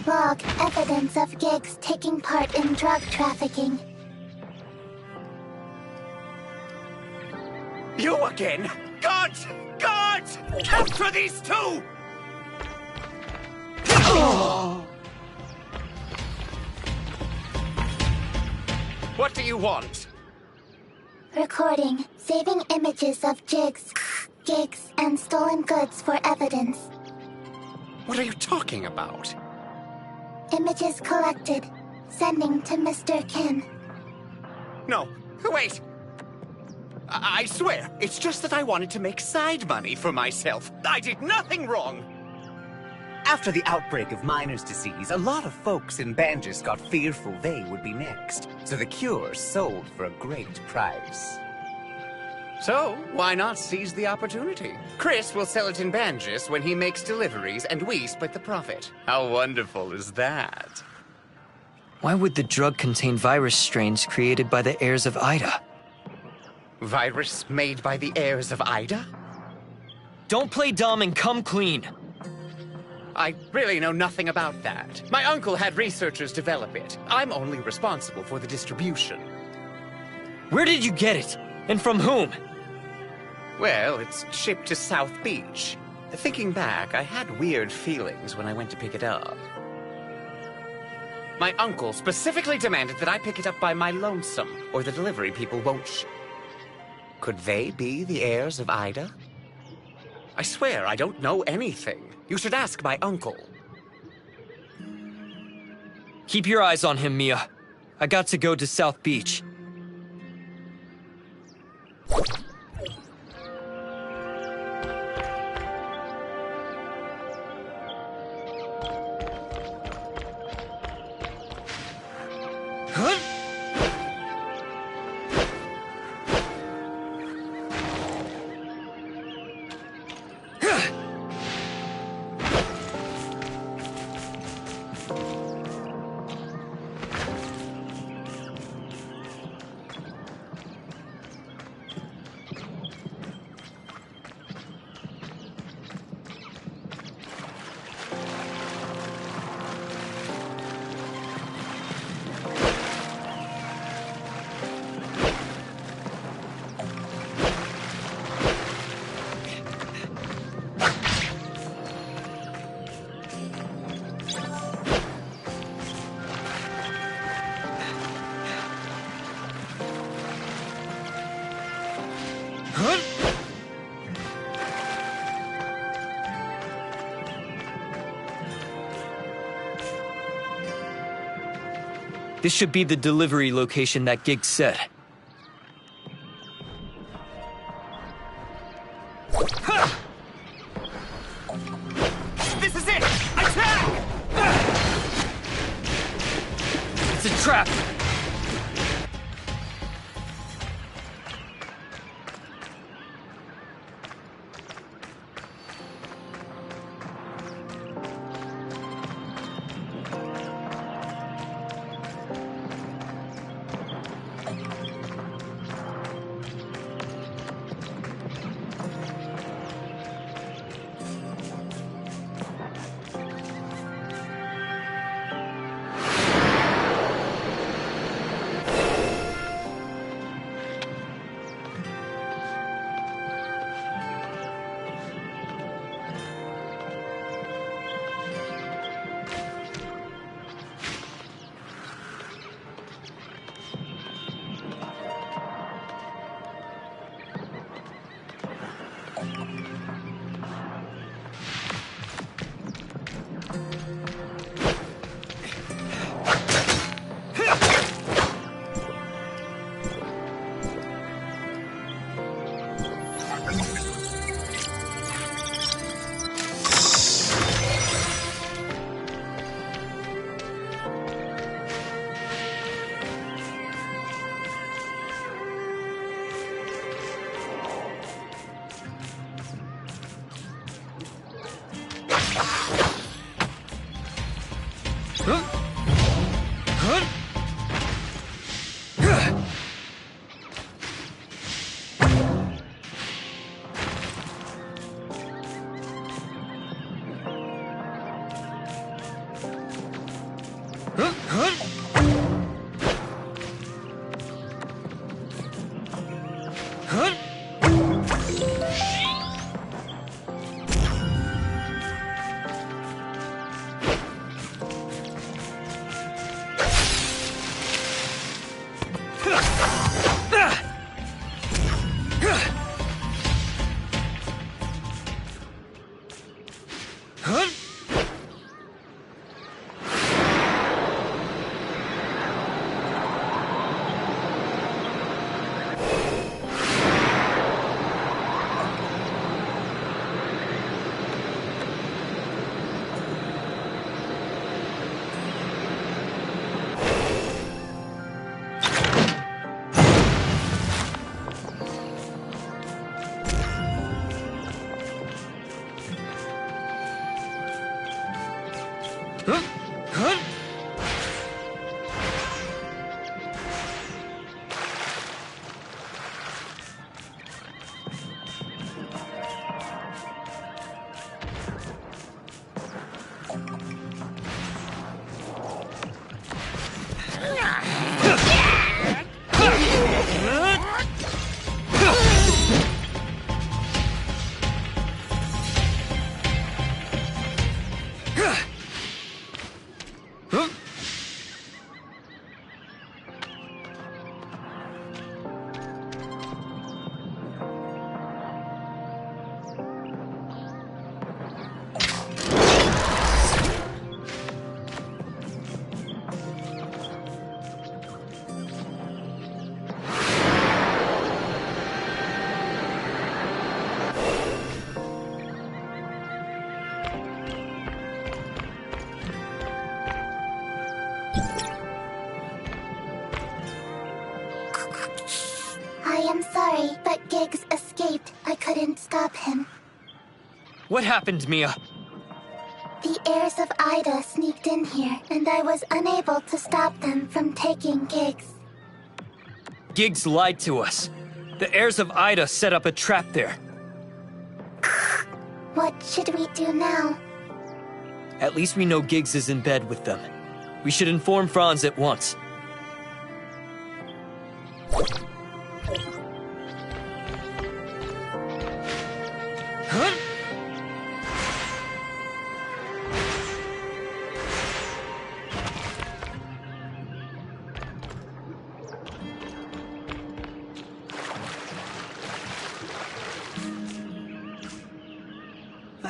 Log evidence of Giggs taking part in drug trafficking. You again? Guards! Guards! Capture these two! What do you want? Recording. Saving images of Giggs, and stolen goods for evidence. What are you talking about? Images collected. Sending to Mr. Kim. No, wait! I swear, it's just that I wanted to make side money for myself. I did nothing wrong! After the outbreak of miner's disease, a lot of folks in Banjus got fearful they would be next, so the cure sold for a great price. So, why not seize the opportunity? Chris will sell it in Banjus when he makes deliveries, and we split the profit. How wonderful is that? Why would the drug contain virus strains created by the heirs of Ida? Virus made by the heirs of Ida? Don't play dumb and come clean! I really know nothing about that. My uncle had researchers develop it. I'm only responsible for the distribution. Where did you get it? And from whom? Well, it's shipped to South Beach. Thinking back, I had weird feelings when I went to pick it up. My uncle specifically demanded that I pick it up by my lonesome, or the delivery people won't Could they be the heirs of Ida? I swear I don't know anything. You should ask my uncle. Keep your eyes on him, Mia. I got to go to South Beach. This should be the delivery location that Giggs said. This is it! Attack! It's a trap! I'm sorry, but Giggs escaped. I couldn't stop him. What happened, Mia? The heirs of Ida sneaked in here, and I was unable to stop them from taking Giggs. Giggs lied to us. The heirs of Ida set up a trap there. What should we do now? At least we know Giggs is in bed with them. We should inform Franz at once.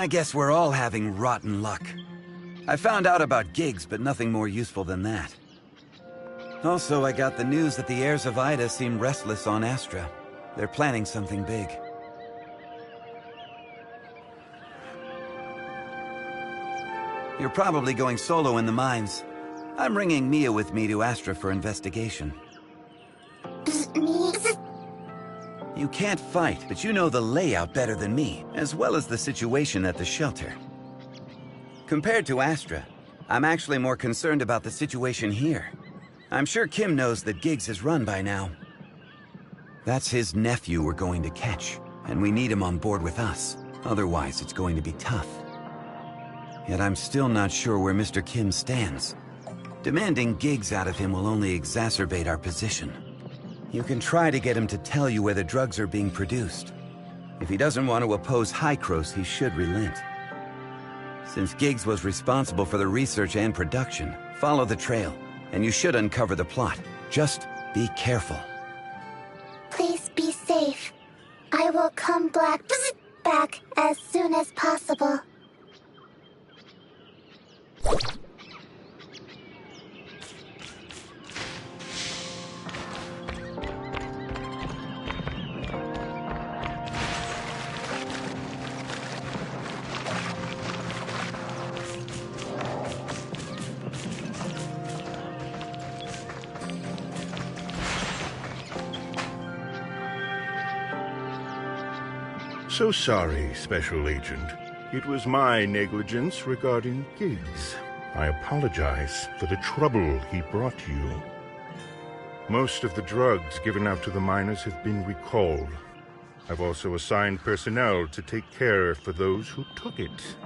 I guess we're all having rotten luck. I found out about Giggs, but nothing more useful than that. Also, I got the news that the heirs of Ida seem restless on Astra. They're planning something big. You're probably going solo in the mines. I'm bringing Mia with me to Astra for investigation. Me? You can't fight, but you know the layout better than me, as well as the situation at the shelter. Compared to Astra, I'm actually more concerned about the situation here. I'm sure Kim knows that Giggs is run by now. That's his nephew we're going to catch, and we need him on board with us. Otherwise, it's going to be tough. Yet I'm still not sure where Mr. Kim stands. Demanding Giggs out of him will only exacerbate our position. You can try to get him to tell you where the drugs are being produced. If he doesn't want to oppose Hykros, he should relent. Since Giggs was responsible for the research and production, follow the trail, and you should uncover the plot. Just be careful. Please be safe. I will come back as soon as possible. So sorry, Special Agent. It was my negligence regarding Giggs. I apologize for the trouble he brought you. Most of the drugs given out to the miners have been recalled. I've also assigned personnel to take care for those who took it.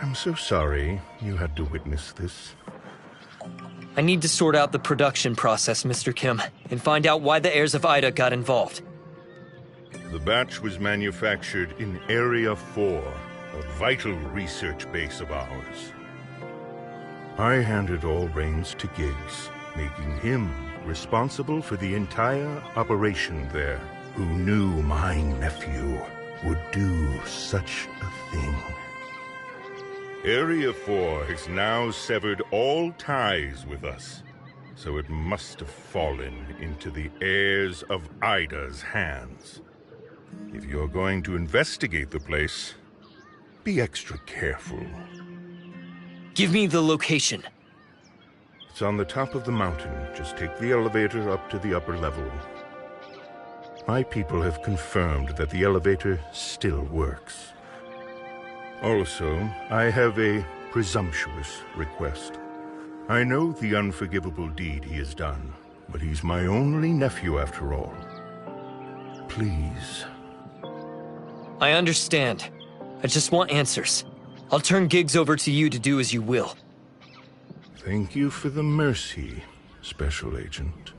I'm so sorry you had to witness this. I need to sort out the production process, Mr. Kim, and find out why the heirs of Ida got involved. The batch was manufactured in Area 4, a vital research base of ours. I handed all reins to Giggs, making him responsible for the entire operation there. Who knew my nephew would do such a thing? Area 4 has now severed all ties with us, so it must have fallen into the heirs of Ida's hands. If you're going to investigate the place, be extra careful. Give me the location. It's on the top of the mountain. Just take the elevator up to the upper level. My people have confirmed that the elevator still works. Also, I have a presumptuous request. I know the unforgivable deed he has done, but he's my only nephew after all. Please. I understand. I just want answers. I'll turn Giggs over to you to do as you will. Thank you for the mercy, Special Agent.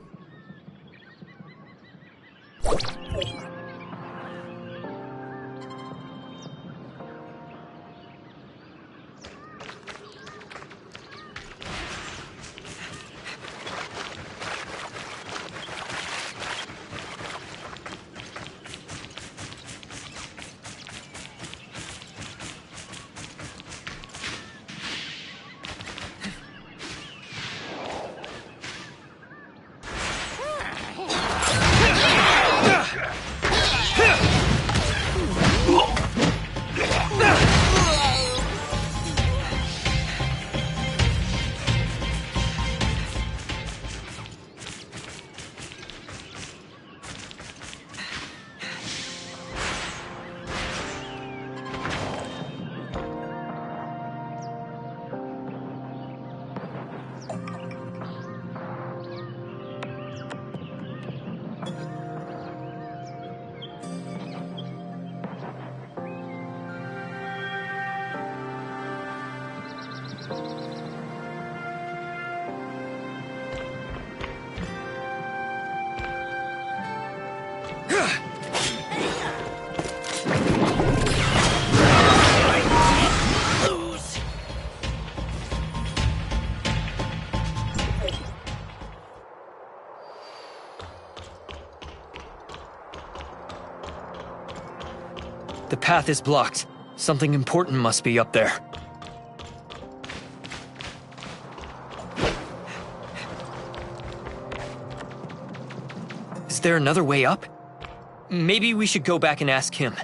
The path is blocked. Something important must be up there. Is there another way up? Maybe we should go back and ask him.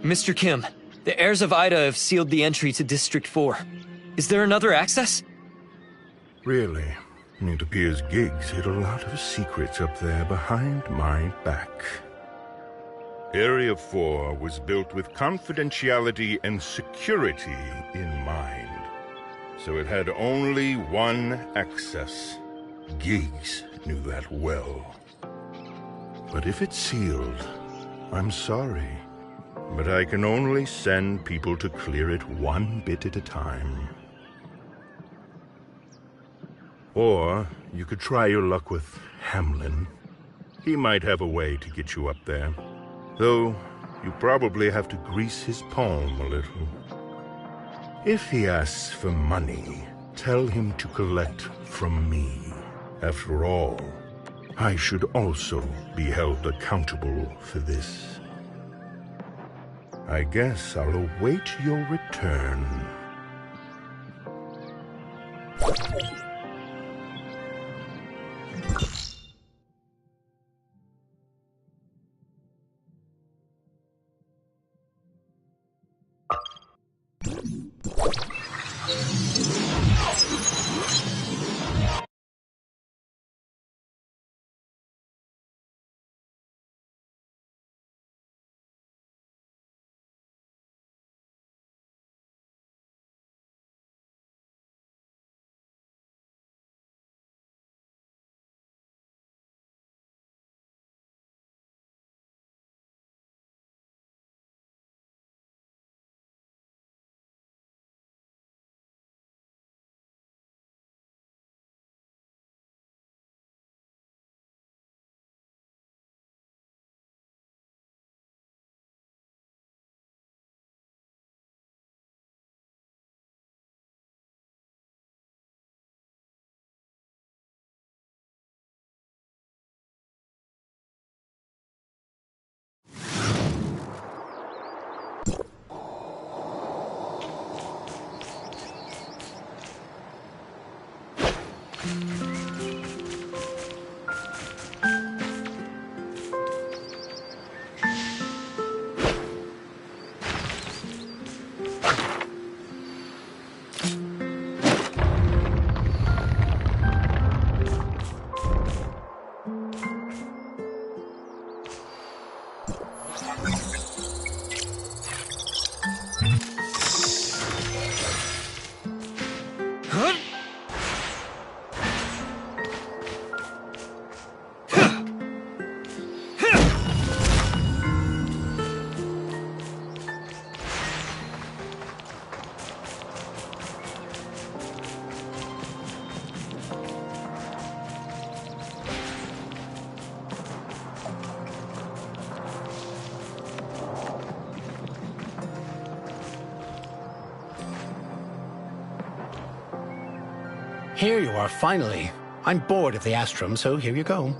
Mr. Kim, the heirs of Ida have sealed the entry to District 4. Is there another access? Really? It appears Giggs hid a lot of secrets up there behind my back. Area 4 was built with confidentiality and security in mind. So it had only one access. Giggs knew that well. But if it's sealed, I'm sorry. But I can only send people to clear it one bit at a time. Or you could try your luck with Hamlin. He might have a way to get you up there. Though, you probably have to grease his palm a little. If he asks for money, tell him to collect from me. After all, I should also be held accountable for this. I guess I'll await your return. Here you are, finally. I'm bored of the Astrum, so here you go.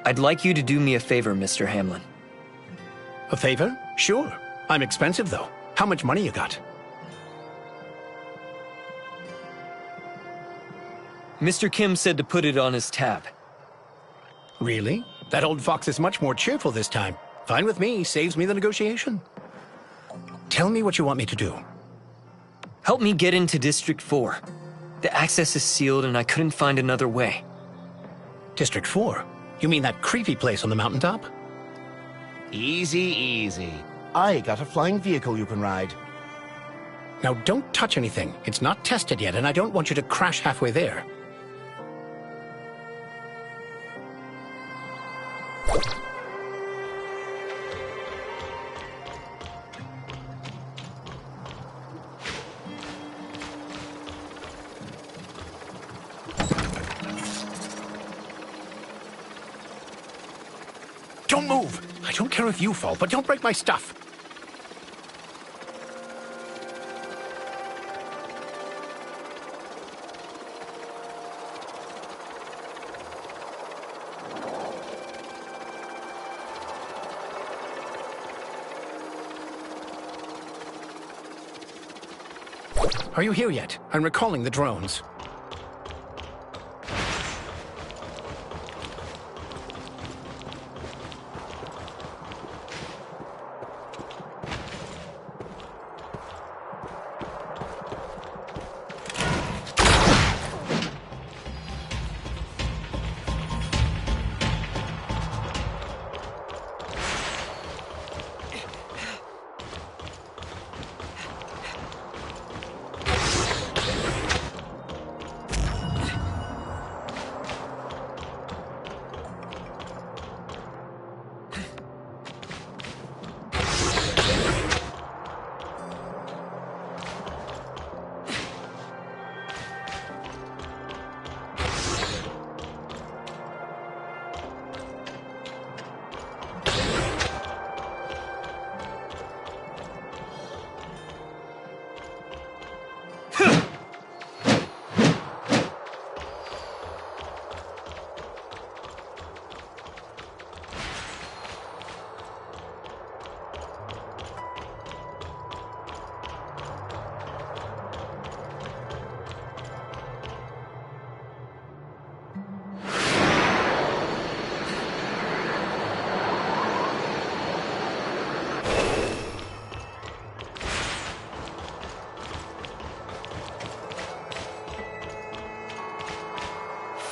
I'd like you to do me a favor, Mr. Hamlin. A favor? Sure. I'm expensive, though. How much money you got? Mr. Kim said to put it on his tab. Really? That old fox is much more cheerful this time. Fine with me, saves me the negotiation. Tell me what you want me to do. Help me get into District 4. The access is sealed and I couldn't find another way. District 4? You mean that creepy place on the mountaintop? Easy, easy. I got a flying vehicle you can ride. Now don't touch anything. It's not tested yet, and I don't want you to crash halfway there. Don't move! I don't care if you fall, but don't break my stuff! Are you here yet? I'm recalling the drones.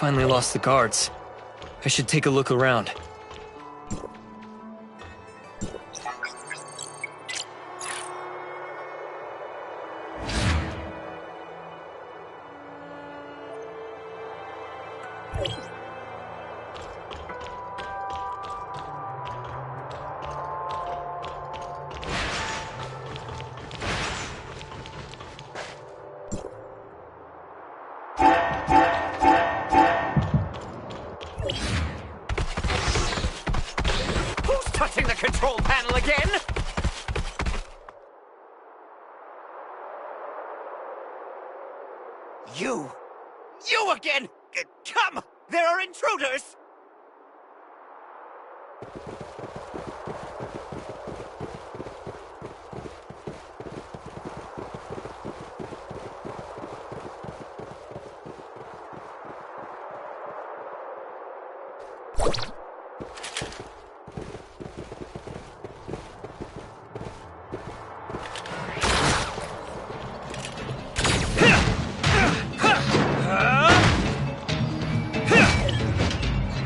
finally lost the guards. I should take a look around. Touching the control panel again? You again! Come! There are intruders!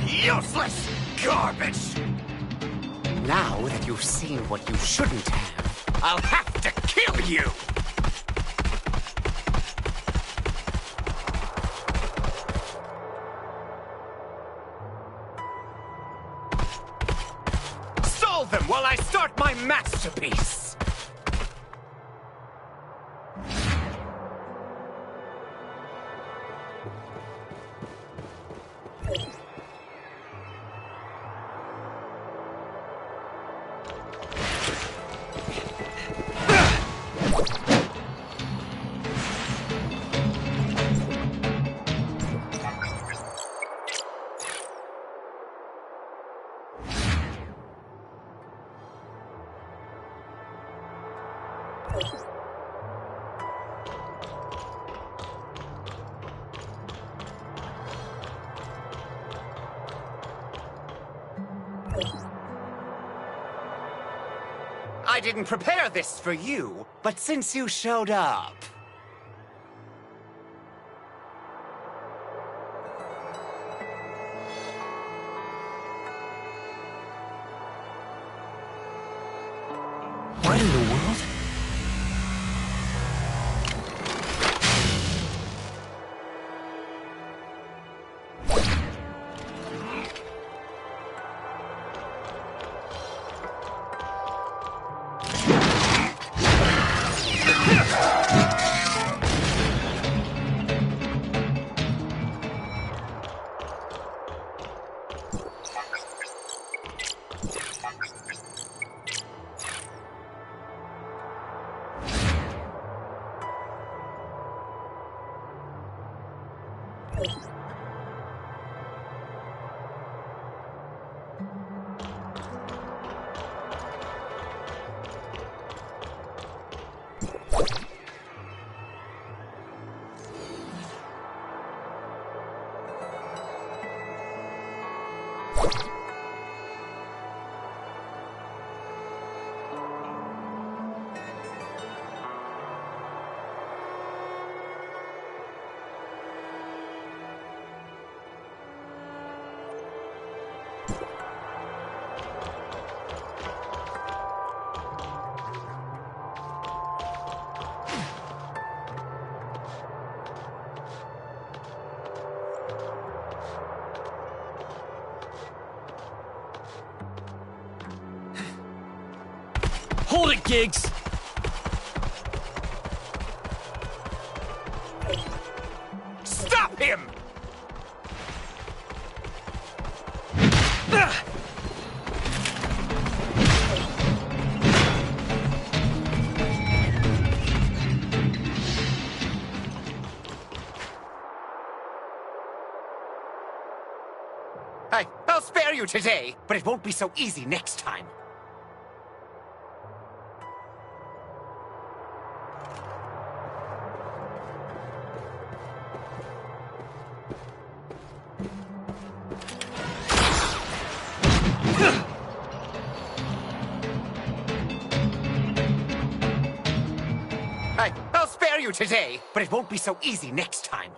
Useless garbage! Now that you've seen what you shouldn't have, I'll have to kill you! Solve them while I start my masterpiece! I didn't prepare this for you, but since you showed up... What in the world? Hold it, Giggs! Stop him! I'll spare you today, but it won't be so easy next time. I'll spare you today, but it won't be so easy next time.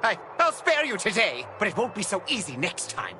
I'll spare you today, but it won't be so easy next time.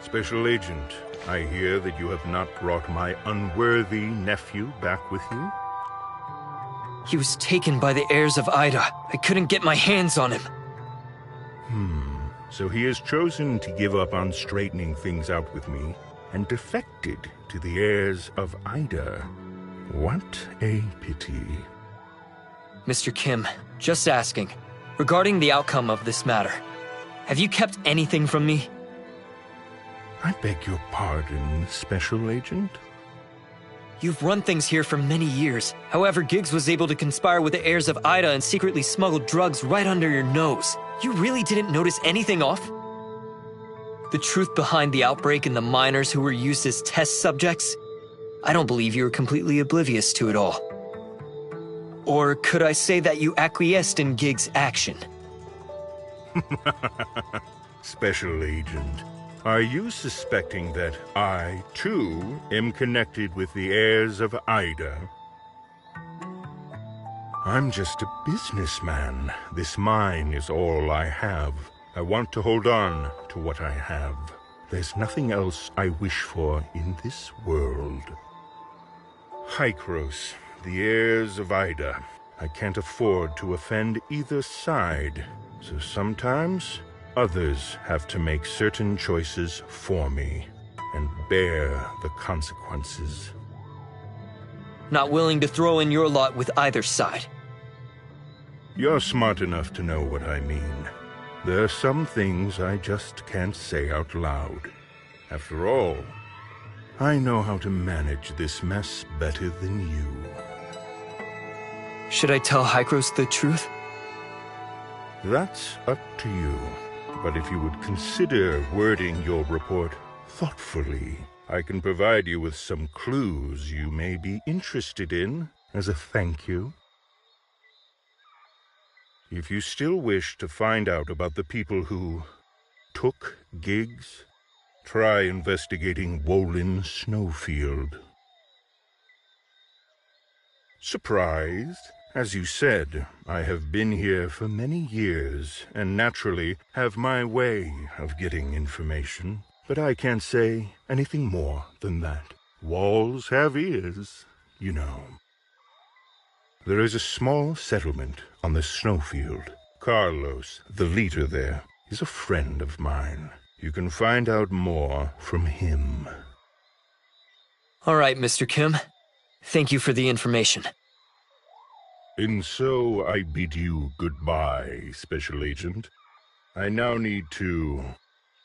Special Agent, I hear that you have not brought my unworthy nephew back with you? He was taken by the heirs of Ida. I couldn't get my hands on him. So he has chosen to give up on straightening things out with me and defected to the heirs of Ida. What a pity. Mr. Kim, just asking. Regarding the outcome of this matter, have you kept anything from me? I beg your pardon, Special Agent? You've run things here for many years. However, Giggs was able to conspire with the heirs of Ida and secretly smuggle drugs right under your nose. You really didn't notice anything off? The truth behind the outbreak and the miners who were used as test subjects? I don't believe you were completely oblivious to it all. Or could I say that you acquiesced in Giggs' action? Special Agent, are you suspecting that I, too, am connected with the heirs of Ida? I'm just a businessman. This mine is all I have. I want to hold on to what I have. There's nothing else I wish for in this world. Hykros, the heirs of Ida. I can't afford to offend either side, so sometimes others have to make certain choices for me and bear the consequences. not willing to throw in your lot with either side. You're smart enough to know what I mean. There are some things I just can't say out loud. After all, I know how to manage this mess better than you. Should I tell Hykros the truth? That's up to you. But if you would consider wording your report thoughtfully, I can provide you with some clues you may be interested in as a thank you. If you still wish to find out about the people who took Giggs, try investigating Wolin Snowfield. Surprised? As you said, I have been here for many years, and naturally have my way of getting information. But I can't say anything more than that. Walls have ears, you know. There is a small settlement on the snowfield. Carlos, the leader there, is a friend of mine. You can find out more from him. All right, Mr. Kim. Thank you for the information. And so I bid you goodbye, Special Agent. I now need to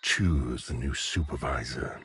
choose the new supervisor.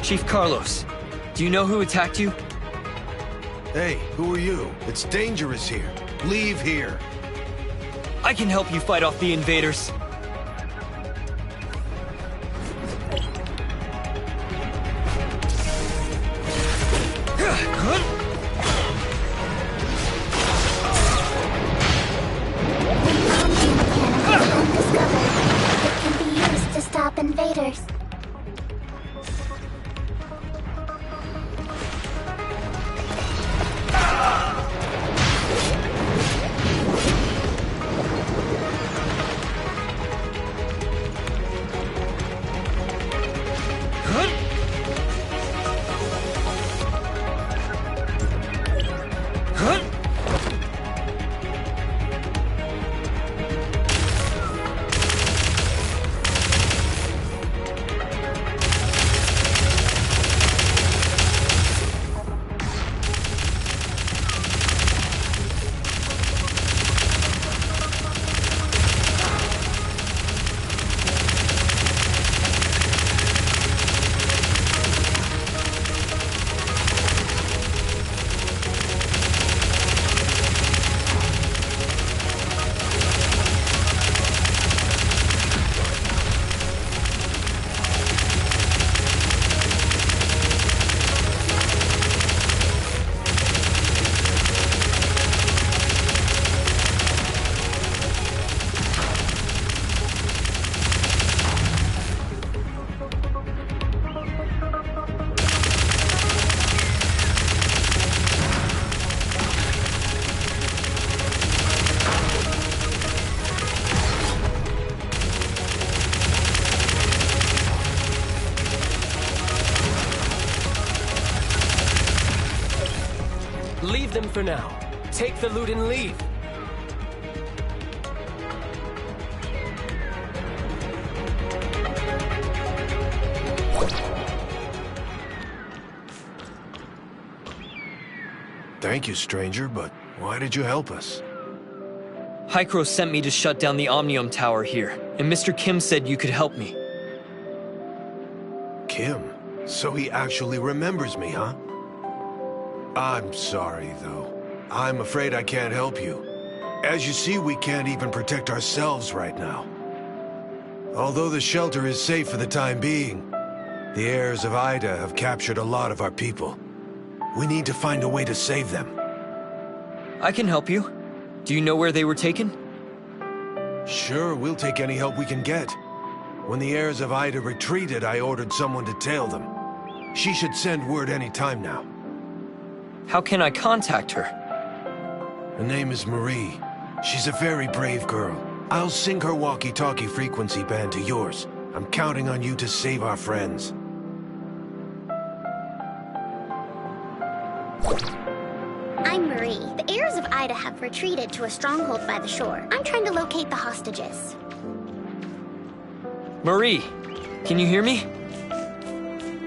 Chief Carlos, do you know who attacked you? Hey, who are you? It's dangerous here. Leave here. I can help you fight off the invaders. It can be used to stop invaders. Leave them for now. Take the loot and leave. Thank you, stranger, but why did you help us? Hykros sent me to shut down the Omnium Tower here, and Mr. Kim said you could help me. Kim? So he actually remembers me, huh? I'm sorry, though. I'm afraid I can't help you. As you see, we can't even protect ourselves right now. Although the shelter is safe for the time being, the heirs of Ida have captured a lot of our people. We need to find a way to save them. I can help you. Do you know where they were taken? Sure, we'll take any help we can get. When the heirs of Ida retreated, I ordered someone to tail them. She should send word any time now. How can I contact her? Her name is Marie. She's a very brave girl. I'll sync her walkie-talkie frequency band to yours. I'm counting on you to save our friends. I'm Marie. The heirs of Ida have retreated to a stronghold by the shore. I'm trying to locate the hostages. Marie, can you hear me?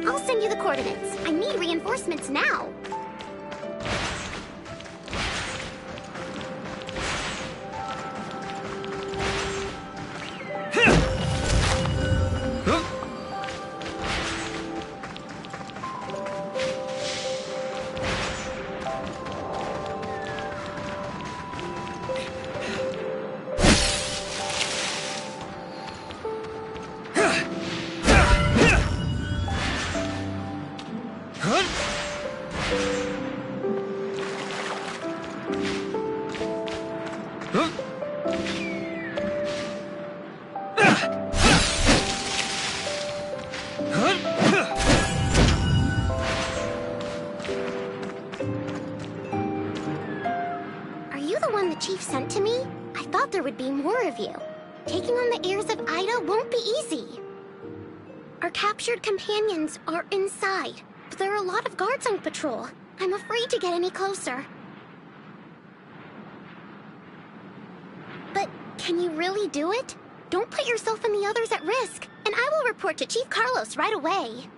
I'll send you the coordinates. I need reinforcements now. Are you the one the chief sent to me? I thought there would be more of you. Taking on the heirs of Ida won't be easy. Our captured companions are inside, but there are a lot of guards on patrol. I'm afraid to get any closer. But can you really do it? Don't put yourself and the others at risk, and I will report to Chief Carlos right away.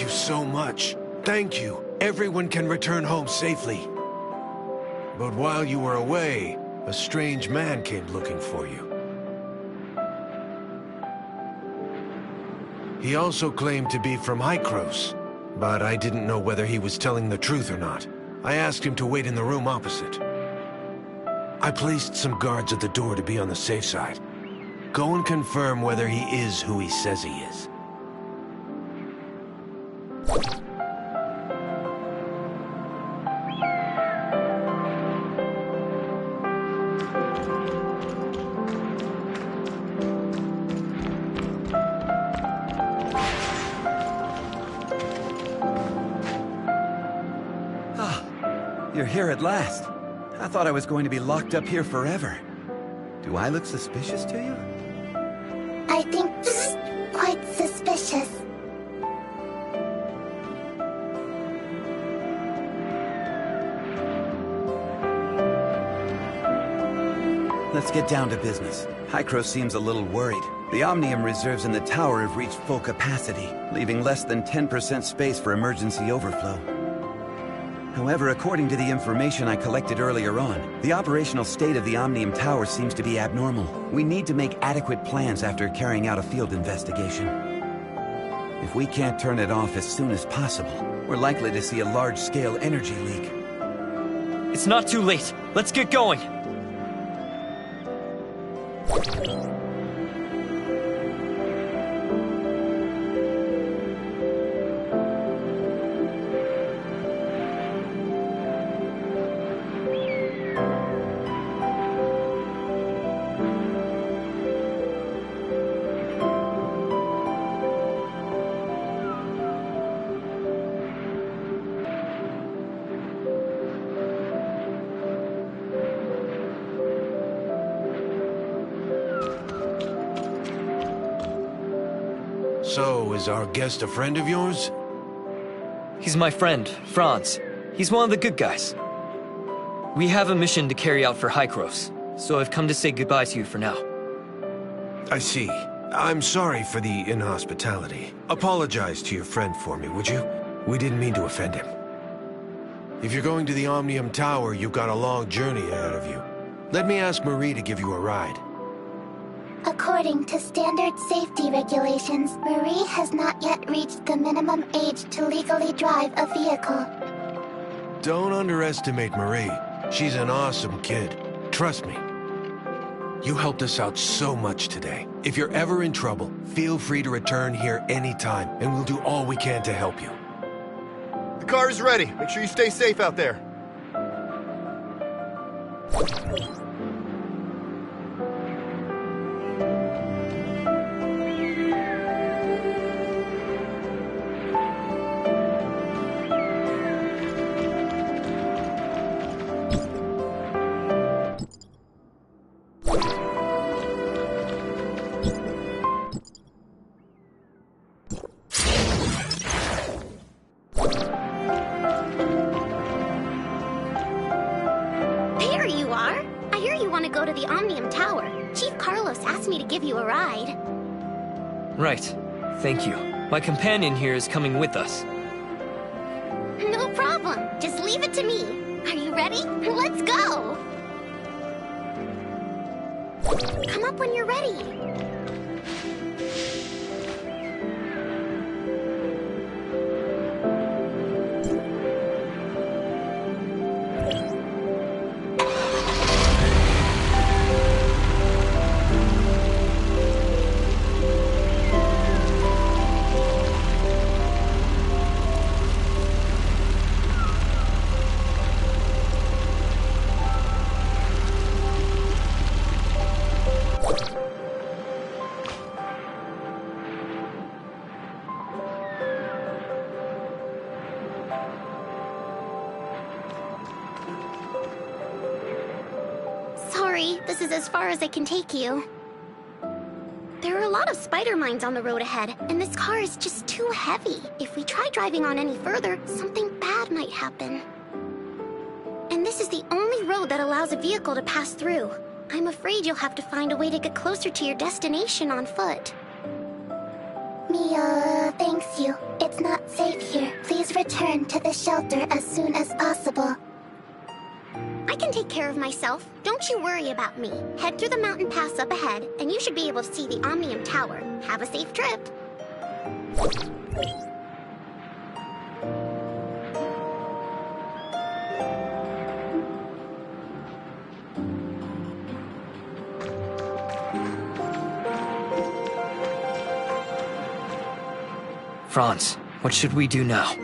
you so much. Thank you. Everyone can return home safely. But while you were away, a strange man came looking for you. He also claimed to be from Hykros, but I didn't know whether he was telling the truth or not. I asked him to wait in the room opposite. I placed some guards at the door to be on the safe side. Go and confirm whether he is who he says he is. You're here at last. I thought I was going to be locked up here forever. Do I look suspicious to you? I think quite suspicious. Let's get down to business. Hykros seems a little worried. The Omnium reserves in the tower have reached full capacity, leaving less than 10% space for emergency overflow. However, according to the information I collected earlier on, the operational state of the Omnium Tower seems to be abnormal. We need to make adequate plans after carrying out a field investigation. If we can't turn it off as soon as possible, we're likely to see a large-scale energy leak. It's not too late. Let's get going. So, is our guest a friend of yours? He's my friend, Franz. He's one of the good guys. We have a mission to carry out for Hykros, so I've come to say goodbye to you for now. I see. I'm sorry for the inhospitality. Apologize to your friend for me, would you? We didn't mean to offend him. If you're going to the Omnium Tower, you've got a long journey ahead of you. Let me ask Marie to give you a ride. According to standard safety regulations, Marie has not yet reached the minimum age to legally drive a vehicle. Don't underestimate Marie. She's an awesome kid. Trust me. You helped us out so much today. If you're ever in trouble, feel free to return here anytime, and we'll do all we can to help you. The car is ready. Make sure you stay safe out there. Right. Thank you. My companion here is coming with us. No problem. Just leave it to me. Are you ready? Let's go! Come up when you're ready. This is as far as I can take you. There are a lot of spider mines on the road ahead, and this car is just too heavy. If we try driving on any further, something bad might happen. And this is the only road that allows a vehicle to pass through. I'm afraid you'll have to find a way to get closer to your destination on foot. Mia thanks you. It's not safe here. Please return to the shelter as soon as possible. I can take care of myself. Don't you worry about me. Head through the mountain pass up ahead, and you should be able to see the Omnium Tower. Have a safe trip. Franz, what should we do now?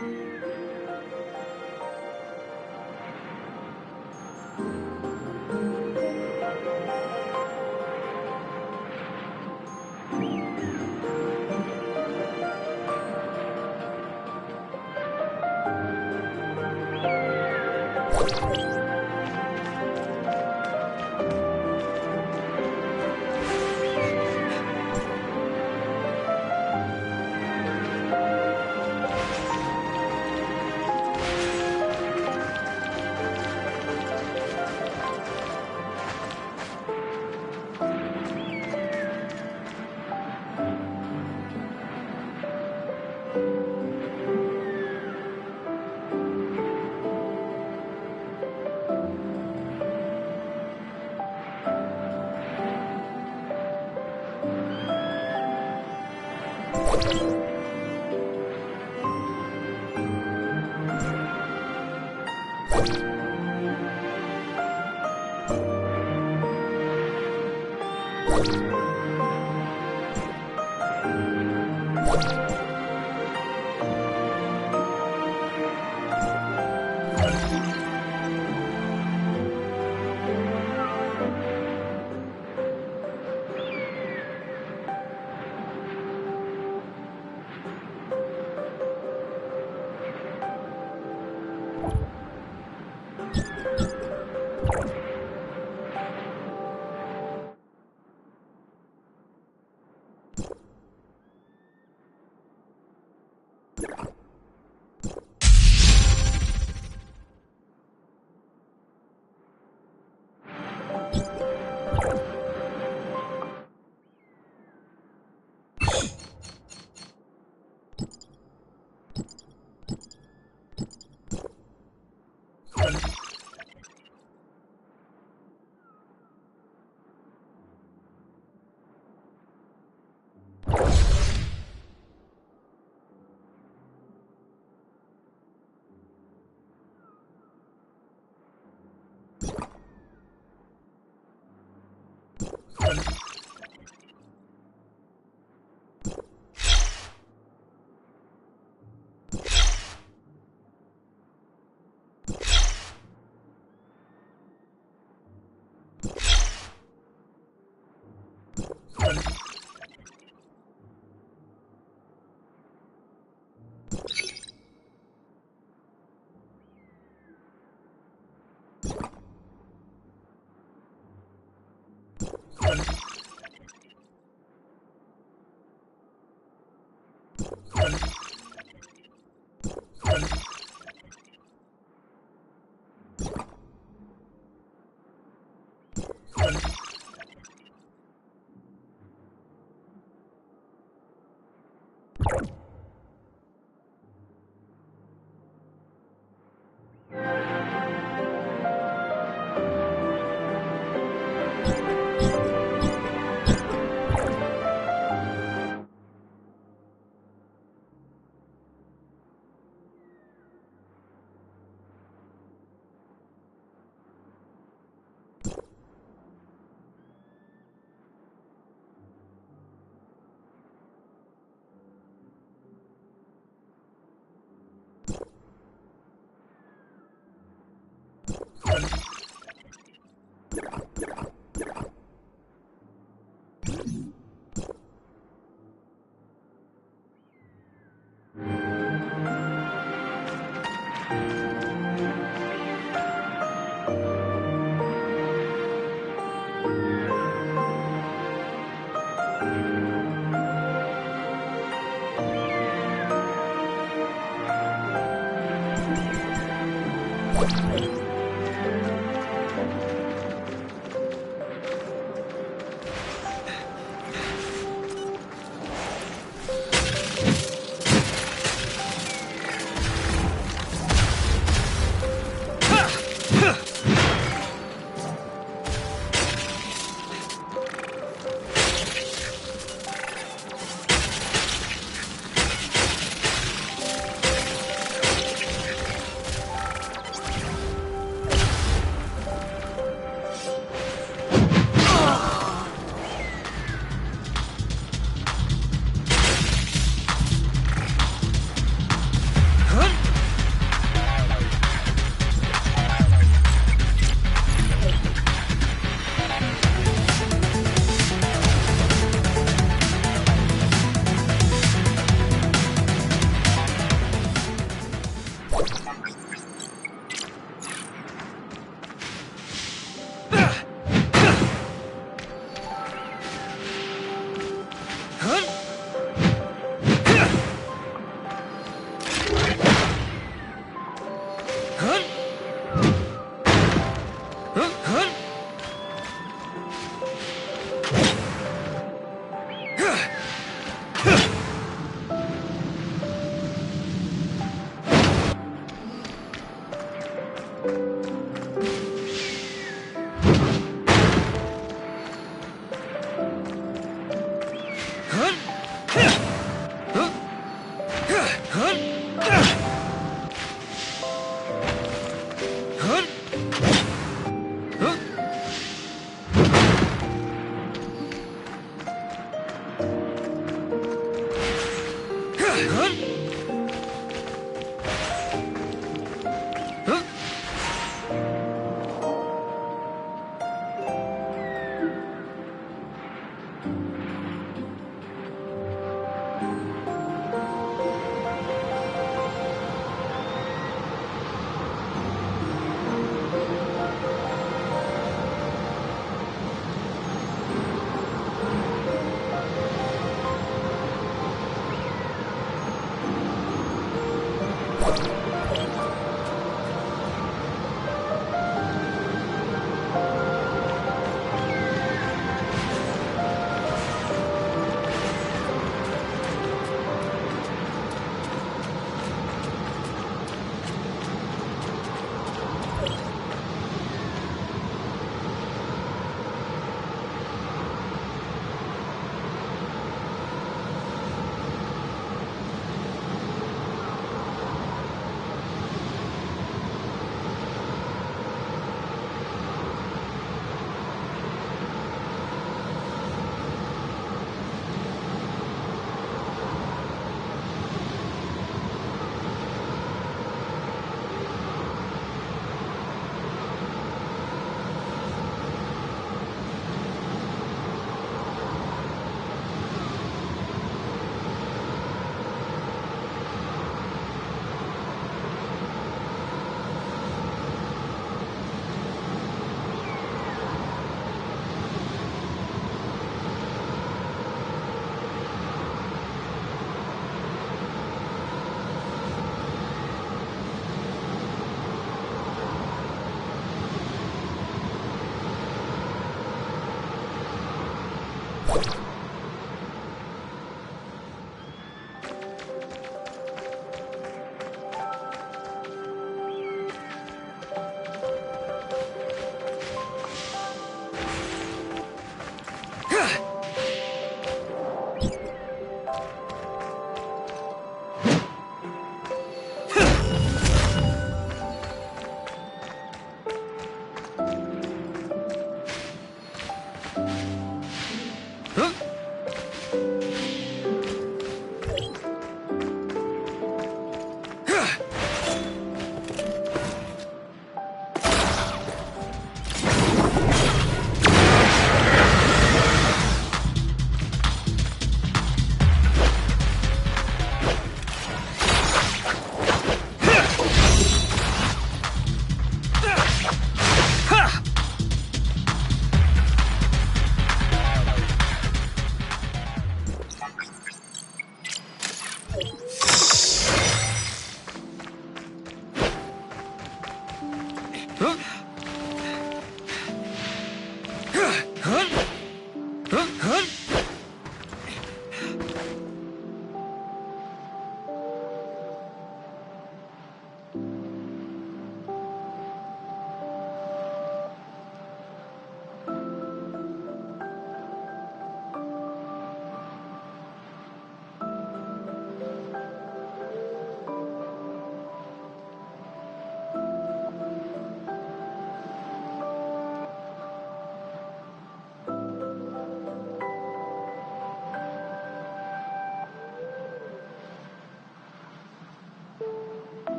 Huh?